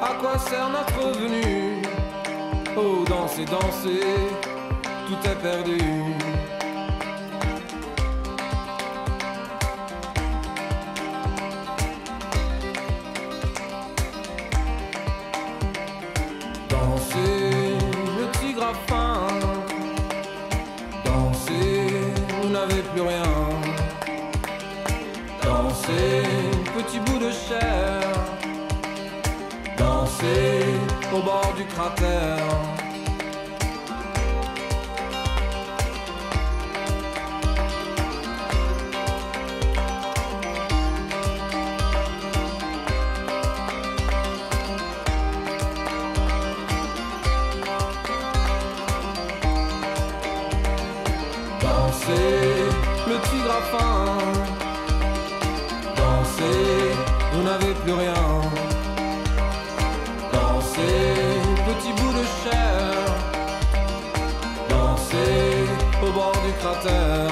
À quoi sert notre venue? Oh, danser, danser, tout est perdu. Danser, le tigre a faim. Danser, vous n'avez plus rien. Danser, petit bout de chair. Danser au bord du cratère. Danser, le tigre a faim. Danser, vous n'avez plus rien. Danser, petit bout de chair. Danser au bord du cratère.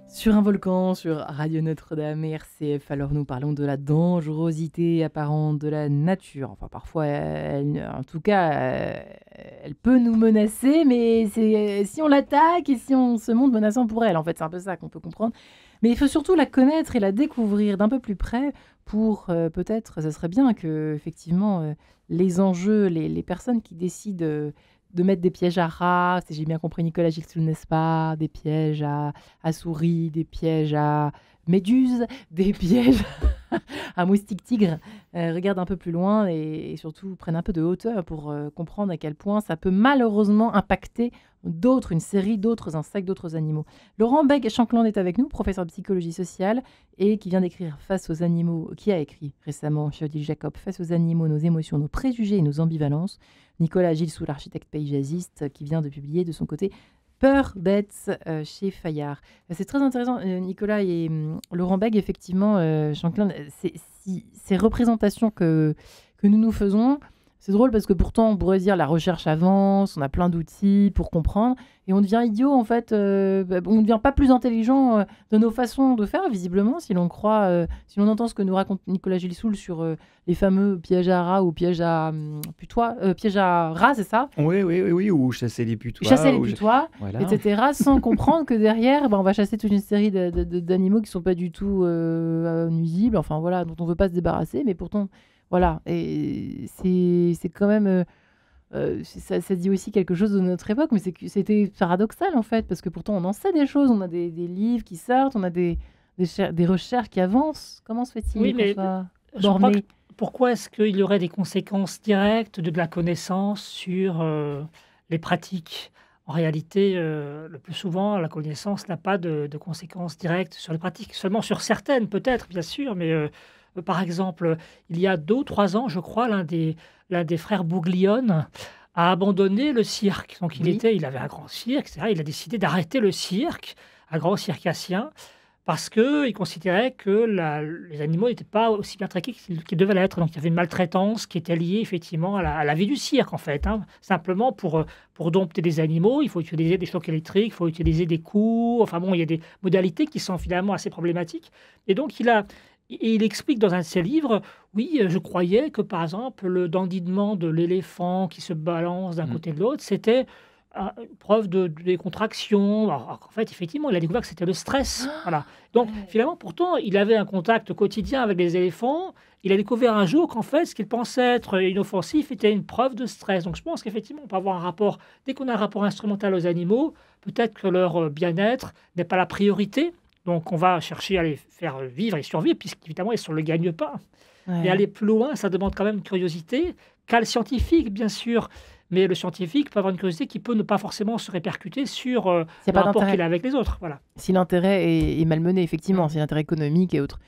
Sur un volcan, sur Radio Notre-Dame et RCF, alors nous parlons de la dangerosité apparente de la nature. Enfin, parfois, en tout cas, elle peut nous menacer, mais c'est si on l'attaque et si on se montre menaçant pour elle. En fait, c'est un peu ça qu'on peut comprendre. Mais il faut surtout la connaître et la découvrir d'un peu plus près pour peut-être, ça serait bien que, effectivement, les enjeux, les personnes qui décident de mettre des pièges à rats, si j'ai bien compris Nicolas Gilsoul, n'est-ce pas? Des pièges à souris, des pièges à méduses, des pièges à moustiques tigres. Regarde un peu plus loin et surtout prennent un peu de hauteur pour comprendre à quel point ça peut malheureusement impacter une série d'autres insectes, d'autres animaux. Laurent Bègue-Shankland est avec nous, professeur de psychologie sociale et qui vient d'écrire Face aux animaux, qui a écrit récemment chez Odile Jacob Face aux animaux, nos émotions, nos préjugés et nos ambivalences. Nicolas Gilsoul, architecte paysagiste, qui vient de publier de son côté Peur, bêtes chez Fayard. C'est très intéressant, Nicolas et Laurent Bègue, effectivement, Shankland, ces représentations que nous faisons, c'est drôle parce que pourtant on pourrait dire la recherche avance, on a plein d'outils pour comprendre et on devient idiot en fait, on ne devient pas plus intelligent de nos façons de faire visiblement si l'on croit, si l'on entend ce que nous raconte Nicolas Gilsoul sur les fameux pièges à rats ou pièges à pièges à rats, c'est ça? Oui, ou chasser les putois. Chasser les putois, voilà. etc. sans comprendre que derrière, on va chasser toute une série d'animaux qui ne sont pas du tout nuisibles, enfin voilà, dont on ne veut pas se débarrasser, mais pourtant... Voilà, et c'est quand même... ça dit aussi quelque chose de notre époque, mais c'était paradoxal en fait, parce que pourtant on en sait des choses, on a des livres qui sortent, on a des recherches qui avancent. Comment se fait-il qu'on soit borné? Pourquoi est-ce qu'il y aurait des conséquences directes de la connaissance sur les pratiques? En réalité, le plus souvent, la connaissance n'a pas de conséquences directes sur les pratiques, seulement sur certaines peut-être, bien sûr, mais... Par exemple, il y a 2 ou 3 ans, je crois, l'un des frères Bouglione a abandonné le cirque. Donc, il avait un grand cirque, etc. Il a décidé d'arrêter le cirque, un grand circassien, parce qu'il considérait que les animaux n'étaient pas aussi bien traités qu'ils devaient l'être. Donc, il y avait une maltraitance qui était liée effectivement à la vie du cirque, en fait. Simplement, pour dompter des animaux, il faut utiliser des chocs électriques, il faut utiliser des coups. Enfin bon, il y a des modalités qui sont finalement assez problématiques. Et donc, il explique dans un de ses livres, oui, je croyais que, par exemple, le dandinnement de l'éléphant qui se balance d'un côté de l'autre, c'était une preuve de décontraction. Alors, en fait, effectivement, il a découvert que c'était le stress. Voilà. Donc, finalement, pourtant, il avait un contact quotidien avec les éléphants. Il a découvert un jour qu'en fait, ce qu'il pensait être inoffensif était une preuve de stress. Donc, je pense qu'effectivement, on peut avoir un rapport, dès qu'on a un rapport instrumental aux animaux, peut-être que leur bien-être n'est pas la priorité Donc, on va chercher à les faire vivre et survivre, puisqu'évidemment, ils sont le gagne-pain. Ouais. Et aller plus loin, ça demande quand même une curiosité, qu'a le scientifique, bien sûr. Mais le scientifique peut avoir une curiosité qui peut ne pas forcément se répercuter sur le rapport qu'il a avec les autres. Voilà. Si l'intérêt est malmené, effectivement, si l'intérêt économique et autres.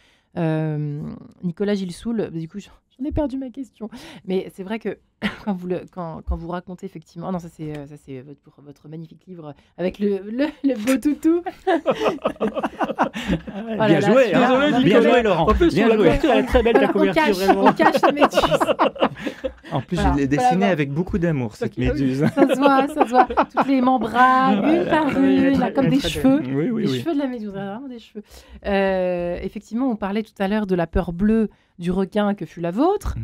Nicolas Gilsoul, du coup, j'en ai perdu ma question. Mais c'est vrai que quand vous racontez effectivement... non, ça c'est votre magnifique livre avec le beau toutou. Bien joué, bien joué, Laurent. En plus, bien la joué. couverture, elle est très belle, la couverture, vraiment. On cache la méduse. En plus, Voilà, je l'ai dessinée voilà. avec beaucoup d'amour, cette méduse. Ça se voit. Toutes les membranes, une par une, là, comme des cheveux. Oui, Les cheveux de la méduse, vraiment des cheveux. Effectivement, on parlait tout à l'heure de la peur bleue du requin que fut la vôtre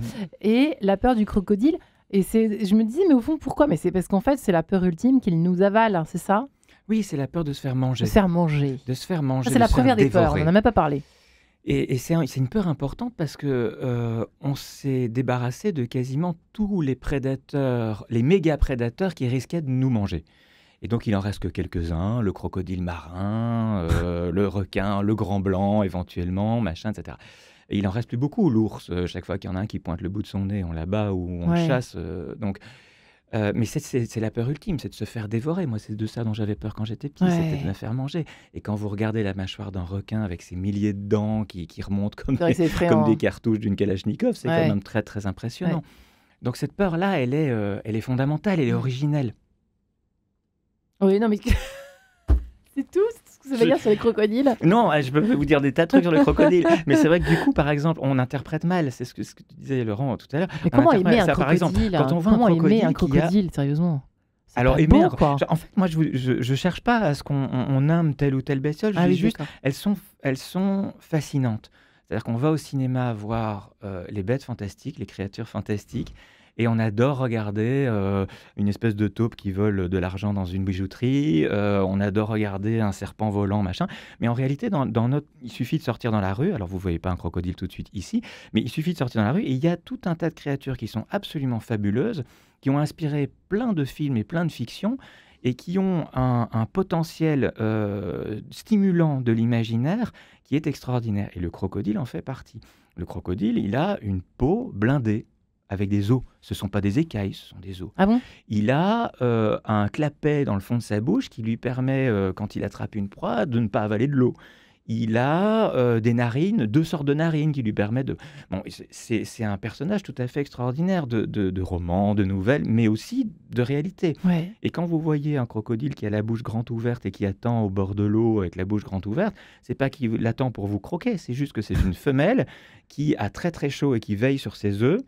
et la peur du crocodile. Et je me disais, mais au fond, pourquoi? Mais c'est parce qu'en fait, c'est la peur ultime qu'il nous avale, hein, c'est ça? Oui, c'est la peur de se faire manger. De se faire manger. De se faire manger. Ça, c'est la première des peurs, on n'en a même pas parlé. Et c'est une peur importante parce que on s'est débarrassé de quasiment tous les prédateurs, les méga prédateurs qui risquaient de nous manger. Et donc il en reste que quelques-uns, le crocodile marin, le requin, le grand blanc éventuellement, machin, etc. Et il en reste plus beaucoup, l'ours. Chaque fois qu'il y en a un qui pointe le bout de son nez, on l'abat ou on le chasse. Mais c'est la peur ultime, c'est de se faire dévorer. Moi, c'est de ça dont j'avais peur quand j'étais petit, c'était de me faire manger. Et quand vous regardez la mâchoire d'un requin avec ses milliers de dents qui remontent comme des cartouches d'une Kalachnikov, c'est quand même très, très impressionnant. Ouais. Donc cette peur-là, elle est fondamentale, elle est originelle. Oui, non, mais... c'est tout ce que ça veut dire sur les crocodiles? Non, je peux vous dire des tas de trucs sur les crocodiles. Mais c'est vrai que du coup, par exemple, on interprète mal. C'est ce que tu disais, Laurent, tout à l'heure. Mais comment aimer un crocodile? Par exemple, quand on voit un crocodile, sérieusement? Alors, aimer en fait, moi, je cherche pas à ce qu'on aime telle ou telle bestiole. Je dis juste, elles sont fascinantes. C'est-à-dire qu'on va au cinéma voir les bêtes fantastiques, les créatures fantastiques. Et on adore regarder une espèce de taupe qui vole de l'argent dans une bijouterie. On adore regarder un serpent volant, machin. Mais en réalité, il suffit de sortir dans la rue. Alors, vous ne voyez pas un crocodile tout de suite ici, mais il suffit de sortir dans la rue et il y a tout un tas de créatures qui sont absolument fabuleuses, qui ont inspiré plein de films et plein de fictions et qui ont un potentiel stimulant de l'imaginaire qui est extraordinaire. Et le crocodile en fait partie. Le crocodile, il a une peau blindée avec des os. Ce ne sont pas des écailles, ce sont des os. Ah bon? Il a un clapet dans le fond de sa bouche qui lui permet, quand il attrape une proie, de ne pas avaler de l'eau. Il a des narines, 2 sortes de narines qui lui permettent de... Bon, c'est un personnage tout à fait extraordinaire de romans, de nouvelles, mais aussi de réalité. Ouais. Et quand vous voyez un crocodile qui a la bouche grande ouverte et qui attend au bord de l'eau avec la bouche grande ouverte, c'est pas qu'il attend pour vous croquer, c'est juste que c'est une femelle qui a très très chaud et qui veille sur ses œufs.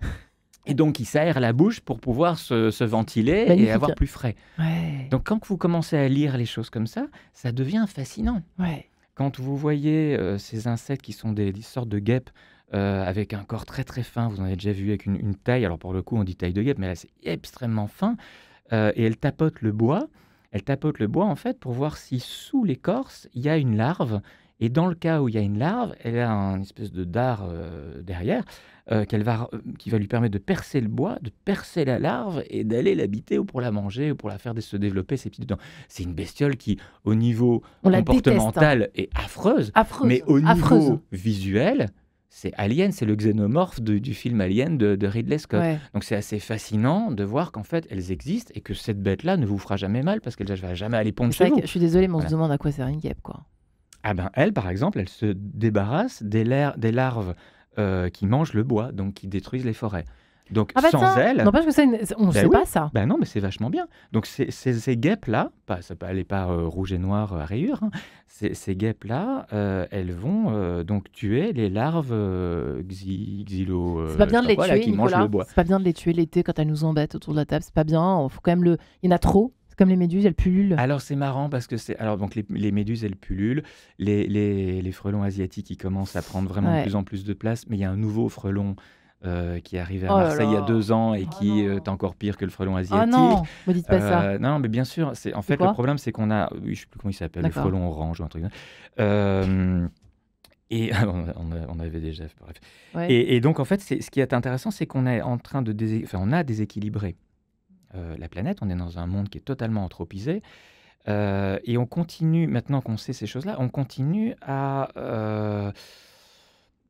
Et donc, il s'aère la bouche pour pouvoir se ventiler et avoir plus frais. Ouais. Donc, quand vous commencez à lire les choses comme ça devient fascinant. Ouais. Quand vous voyez ces insectes qui sont des sortes de guêpes avec un corps très très fin, vous en avez déjà vu avec une taille, alors pour le coup on dit taille de guêpe, mais là c'est extrêmement fin, et elle tapote le bois. Elle tapote le bois en fait pour voir si sous l'écorce il y a une larve. Et dans le cas où il y a une larve, elle a une espèce de dard derrière qui va lui permettre de percer le bois, de percer la larve et d'aller l'habiter ou pour la manger ou pour la faire se développer ses petites dents. C'est une bestiole qui, au niveau comportemental, est affreuse, mais au niveau visuel, c'est Alien, c'est le xénomorphe du film Alien de Ridley Scott. Ouais. Donc c'est assez fascinant de voir qu'en fait elles existent et que cette bête-là ne vous fera jamais mal parce qu'elle ne va jamais aller pondre chez vous. Je suis désolée, mais on se demande à quoi sert une guêpe, quoi. Ah ben elle, par exemple, elle se débarrasse des larves qui mangent le bois, donc qui détruisent les forêts. Donc sans elle... N'empêche que on ne sait pas ça. Ben non, mais c'est vachement bien. Donc ces guêpes-là, elle n'est pas rouge et noir à rayures, hein. Ces guêpes-là, elles vont donc tuer les larves xylo... c'est pas bien de les tuer, qui mangent le bois. C'est pas bien de les tuer l'été quand elles nous embêtent autour de la table. C'est pas bien. Faut quand même il y en a trop. C'est comme les méduses, elles pullulent. Alors c'est marrant parce que donc les méduses elles pullulent, les frelons asiatiques ils commencent à prendre vraiment de plus en plus de place, mais il y a un nouveau frelon qui est arrivé à Marseille il y a 2 ans et qui est encore pire que le frelon asiatique. Ah non, me dites pas ça. Non, mais bien sûr, en fait le problème c'est qu'on a, je sais plus comment il s'appelle, le frelon orange ou un truc. Et on avait déjà, bref. Ouais. Et donc en fait, ce qui est intéressant, c'est qu'on est en train on a déséquilibré la planète, on est dans un monde qui est totalement anthropisé, Et on continue, maintenant qu'on sait ces choses-là, on continue à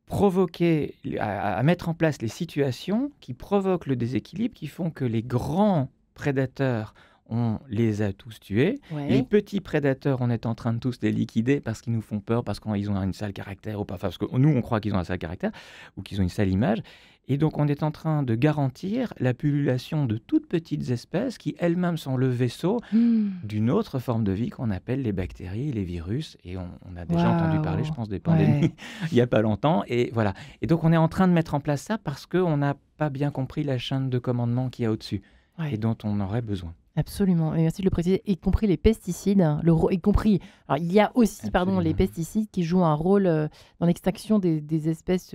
provoquer, à mettre en place les situations qui provoquent le déséquilibre, qui font que les grands prédateurs, on les a tous tués. Les petits prédateurs, on est en train de tous les liquider parce qu'ils nous font peur, parce qu'ils ont un sale caractère, ou pas, parce que nous, on croit qu'ils ont un sale caractère, ou qu'ils ont une sale image. Et donc, on est en train de garantir la pullulation de toutes petites espèces qui, elles-mêmes, sont le vaisseau d'une autre forme de vie qu'on appelle les bactéries, les virus. Et on a déjà entendu parler, je pense, des pandémies il n'y a pas longtemps. Et voilà. Et donc, on est en train de mettre en place ça parce qu'on n'a pas bien compris la chaîne de commandement qu'il y a au-dessus et dont on aurait besoin. Absolument, et merci de le préciser, y compris les pesticides, y compris. Alors, il y a aussi les pesticides qui jouent un rôle dans l'extinction des espèces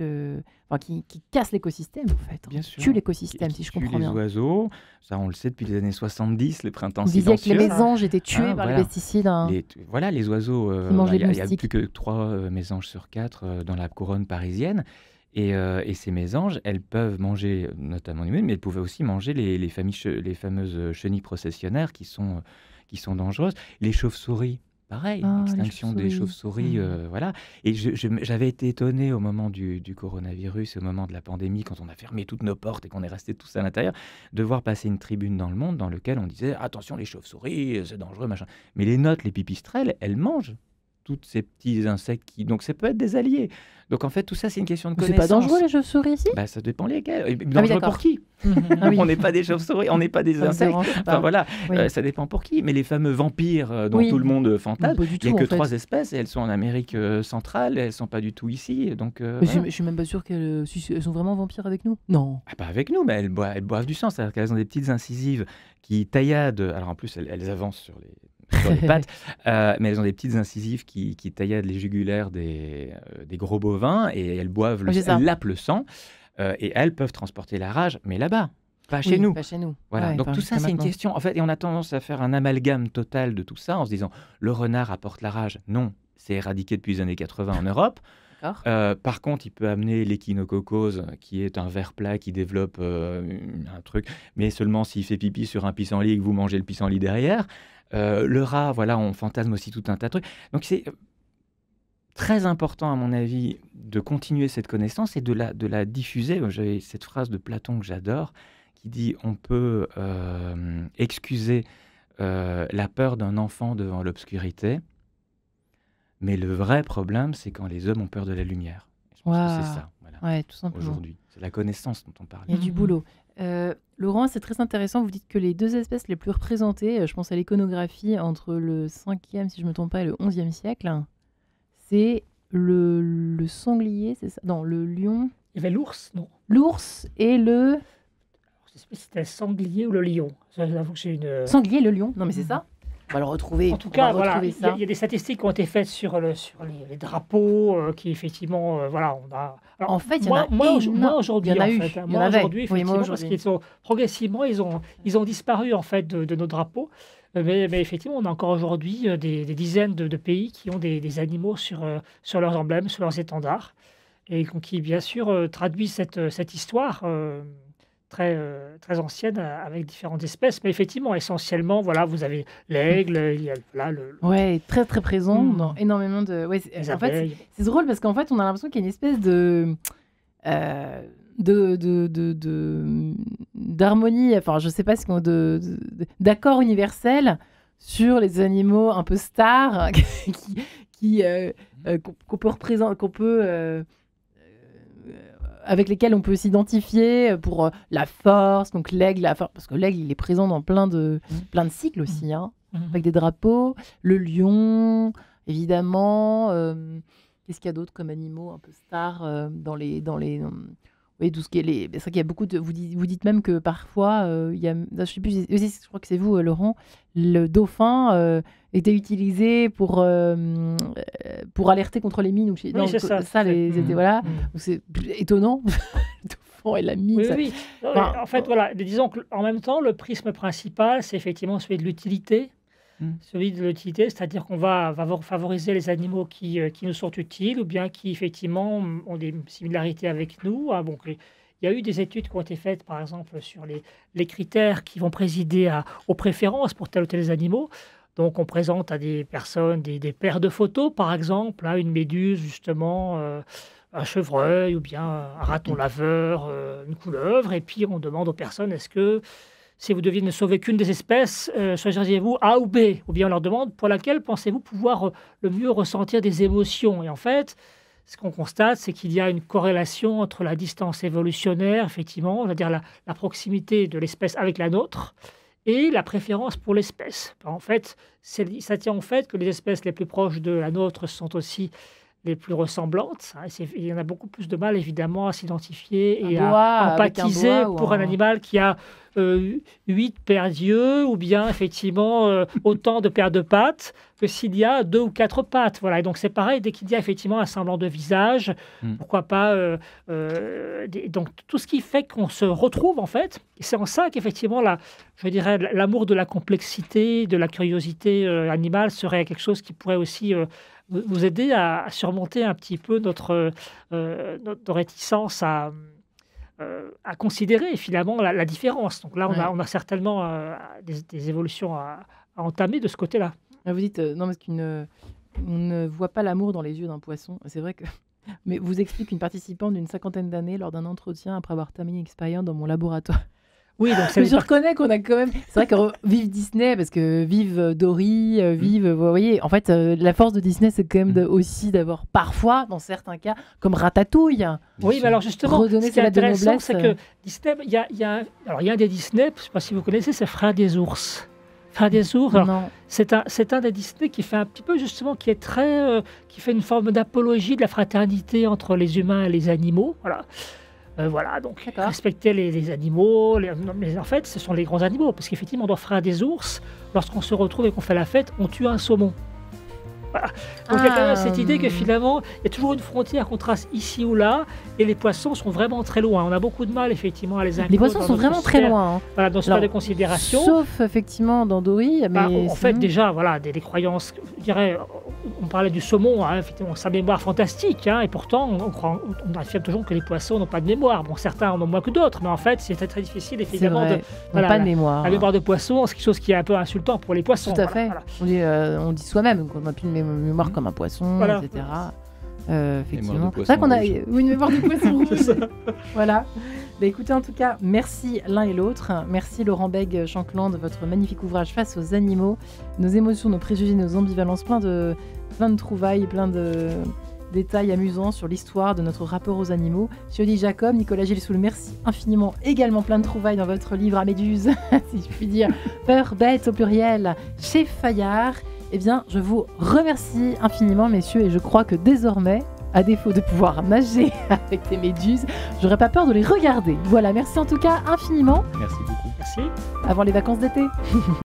qui cassent l'écosystème, en fait. Bien sûr. Tuent l'écosystème, si je comprends bien. Les oiseaux, ça on le sait depuis les années 70, le printemps silencieux. Vous disiez que les mésanges étaient tués par les pesticides. Les oiseaux, il n'y a plus que 3 mésanges sur 4 dans la couronne parisienne. Et ces mésanges, elles peuvent manger, notamment humaines, mais elles pouvaient aussi manger les fameuses chenilles processionnaires qui sont dangereuses. Les chauves-souris, pareil, l'extinction des chauves-souris, voilà. Et j'avais été étonné au moment du coronavirus, au moment de la pandémie, quand on a fermé toutes nos portes et qu'on est restés tous à l'intérieur, de voir passer une tribune dans le monde dans laquelle on disait « Attention, les chauves-souris, c'est dangereux, machin ». Mais les notes, les pipistrelles, elles mangent tous ces petits insectes donc ça peut être des alliés. Donc en fait tout ça c'est une question de connaissance. C'est pas dangereux les chauves-souris ici ? Ça dépend lesquels. Dangereux pour qui ? On n'est pas des chauves-souris, on n'est pas des insectes. Enfin voilà, ça dépend pour qui. Mais les fameux vampires dont tout le monde fantasme, il n'y a que 3 espèces et elles sont en Amérique centrale, elles sont pas du tout ici. Donc je suis même pas sûr qu'elles sont vraiment vampires avec nous. Non. Pas avec nous, mais elles boivent du sang. C'est-à-dire qu'elles ont des petites incisives qui tailladent. Alors en plus elles avancent sur les pattes, mais elles ont des petites incisives qui tailladent les jugulaires des gros bovins et elles boivent elles lapent le sang et elles peuvent transporter la rage, mais là-bas, pas chez nous. Pas chez nous. Voilà. Donc tout ça, c'est une question. En fait, et on a tendance à faire un amalgame total de tout ça en se disant le renard apporte la rage. Non, c'est éradiqué depuis les années 80 en Europe. Par contre, il peut amener l'échinococose, qui est un ver plat qui développe un truc, mais seulement s'il fait pipi sur un pissenlit et que vous mangez le pissenlit derrière. Le rat, voilà, on fantasme aussi tout un tas de trucs. Donc c'est très important, à mon avis, de continuer cette connaissance et de la diffuser. J'avais cette phrase de Platon que j'adore, qui dit « On peut excuser la peur d'un enfant devant l'obscurité, mais le vrai problème, c'est quand les hommes ont peur de la lumière. » Je pense que c'est ça, voilà, tout simplement. Aujourd'hui. C'est la connaissance dont on parle. Il y a du boulot. Laurent, c'est très intéressant. Vous dites que les 2 espèces les plus représentées, je pense à l'iconographie entre le 5e, si je ne me trompe pas, et le 11e siècle, c'est le sanglier, c'est ça ? Non, le lion. Il y avait l'ours, non ? L'ours et le. Je ne sais pas si c'était le sanglier ou le lion. J'avoue que j'ai une. Sanglier, le lion. Non, mais c'est ça. On va le retrouver. En tout cas, voilà, il y a des statistiques qui ont été faites sur les drapeaux qui, effectivement, on a... Alors, en fait, il y en a moi aujourd'hui, il y en a eu. Moi aujourd'hui, effectivement, parce qu'ils sont progressivement, ils ont disparu, en fait, de nos drapeaux. Mais effectivement, on a encore aujourd'hui des dizaines de pays qui ont des animaux sur leurs emblèmes, sur leurs étendards, et qui, bien sûr, traduisent cette histoire très ancienne avec différentes espèces. Mais effectivement, essentiellement, voilà, vous avez l'aigle, il y a là le... Ouais, très très présent dans énormément de... Ouais, en fait, c'est drôle parce qu'en fait, on a l'impression qu'il y a une espèce d'harmonie, enfin, je sais pas ce qu'on... d'accord universel sur les animaux un peu stars qu'on peut représenter, avec lesquels on peut s'identifier pour la force, donc l'aigle, parce que l'aigle il est présent dans plein de cycles aussi, avec des drapeaux, le lion, évidemment. Qu'est-ce qu'il y a d'autre comme animaux un peu stars dans les oui, tout ce qui est c'est vrai qu'il y a beaucoup de. Vous dites même que parfois il y a, je sais plus, je crois que c'est vous, Laurent, le dauphin était utilisé pour alerter contre les mines. Oui, c'est ça. Voilà. Donc c'est étonnant. Le dauphin et la mine. Oui. Non, en fait, voilà. Disons qu'en même temps, le prisme principal, c'est effectivement celui de l'utilité. Celui de l'utilité, c'est-à-dire qu'on va favoriser les animaux qui nous sont utiles ou bien qui, effectivement, ont des similarités avec nous. Il y a eu des études qui ont été faites, par exemple, sur les critères qui vont présider aux préférences pour tel ou tel animaux. Donc on présente à des personnes des paires de photos, par exemple, hein, une méduse justement, un chevreuil ou bien un raton laveur, une couleuvre. Et puis on demande aux personnes, est-ce que si vous deviez ne sauver qu'une des espèces, choisiriez-vous A ou B? Ou bien on leur demande pour laquelle pensez-vous pouvoir le mieux ressentir des émotions? Et en fait, ce qu'on constate, c'est qu'il y a une corrélation entre la distance évolutionnaire, effectivement, c'est-à-dire la proximité de l'espèce avec la nôtre, et la préférence pour l'espèce. En fait, ça tient au fait que les espèces les plus proches de la nôtre sont aussi les plus ressemblantes. Il y en a beaucoup plus de mal, évidemment, à s'identifier et à empathiser pour un animal qui a 8 paires d'yeux ou bien, effectivement, autant de paires de pattes que s'il y a 2 ou 4 pattes. Voilà. Et donc, c'est pareil, dès qu'il y a effectivement un semblant de visage, pourquoi pas... donc, tout ce qui fait qu'on se retrouve, en fait, et c'est en ça qu'effectivement, je dirais, l'amour de la complexité, de la curiosité animale serait quelque chose qui pourrait aussi... nous aider à surmonter un petit peu notre réticence à considérer finalement la différence. Donc là, on a certainement des évolutions à entamer de ce côté-là. Vous dites, non, parce qu'on ne voit pas l'amour dans les yeux d'un poisson. C'est vrai que... Mais vous explique une participante d'une 50aine d'années lors d'un entretien après avoir terminé une expérience dans mon laboratoire. Oui, donc je reconnais qu'on a quand même... C'est vrai que vive Disney, parce que vive Dory, vive... Vous voyez, en fait, la force de Disney, c'est quand même aussi d'avoir parfois, dans certains cas, comme Ratatouille. Oui, mais alors justement, ce qui est intéressant, c'est que Disney, il y a un des Disney, je ne sais pas si vous connaissez, c'est Frères des ours. Frères des ours, c'est un des Disney qui fait un petit peu, justement, qui fait une forme d'apologie de la fraternité entre les humains et les animaux, voilà. Voilà, donc respecter les animaux, mais en fait, ce sont les grands animaux, parce qu'effectivement, dans Frères des ours, lorsqu'on se retrouve et qu'on fait la fête, on tue un saumon. Voilà. Donc il y a quand même cette idée que finalement, il y a toujours une frontière qu'on trace ici ou là, et les poissons sont vraiment très loin. On a beaucoup de mal effectivement à les inclure. Les poissons sont vraiment très loin. Hein. Voilà, dans ce cas de considération. Sauf effectivement dans Dory. Mais en fait, déjà, voilà, des croyances, je dirais, on parlait du saumon, hein, effectivement, sa mémoire fantastique, hein, et pourtant, on affirme toujours que les poissons n'ont pas de mémoire. Bon, certains en ont moins que d'autres, mais en fait, c'est très difficile, effectivement, pas de mémoire. La mémoire de poisson, c'est quelque chose qui est un peu insultant pour les poissons. Tout à fait. Voilà. On dit soi-même qu'on n'a plus de mémoire comme un poisson, etc. Effectivement. C'est vrai qu'on a une mémoire de poisson rouge. Voilà. Bah, écoutez, en tout cas, merci l'un et l'autre. Merci Laurent Bègue-Shankland, votre magnifique ouvrage Face aux animaux. Nos émotions, nos préjugés, nos ambivalences, plein de trouvailles, plein de détails amusants sur l'histoire de notre rapport aux animaux. Chérie Jacob, Nicolas Gilsoul, merci infiniment. Également plein de trouvailles dans votre livre à Méduse, si je puis dire. Peur, bête au pluriel, chez Fayard. Eh bien, je vous remercie infiniment, messieurs, et je crois que désormais, à défaut de pouvoir nager avec des méduses, j'aurais pas peur de les regarder. Voilà, merci en tout cas infiniment. Merci beaucoup. Merci. Avant les vacances d'été.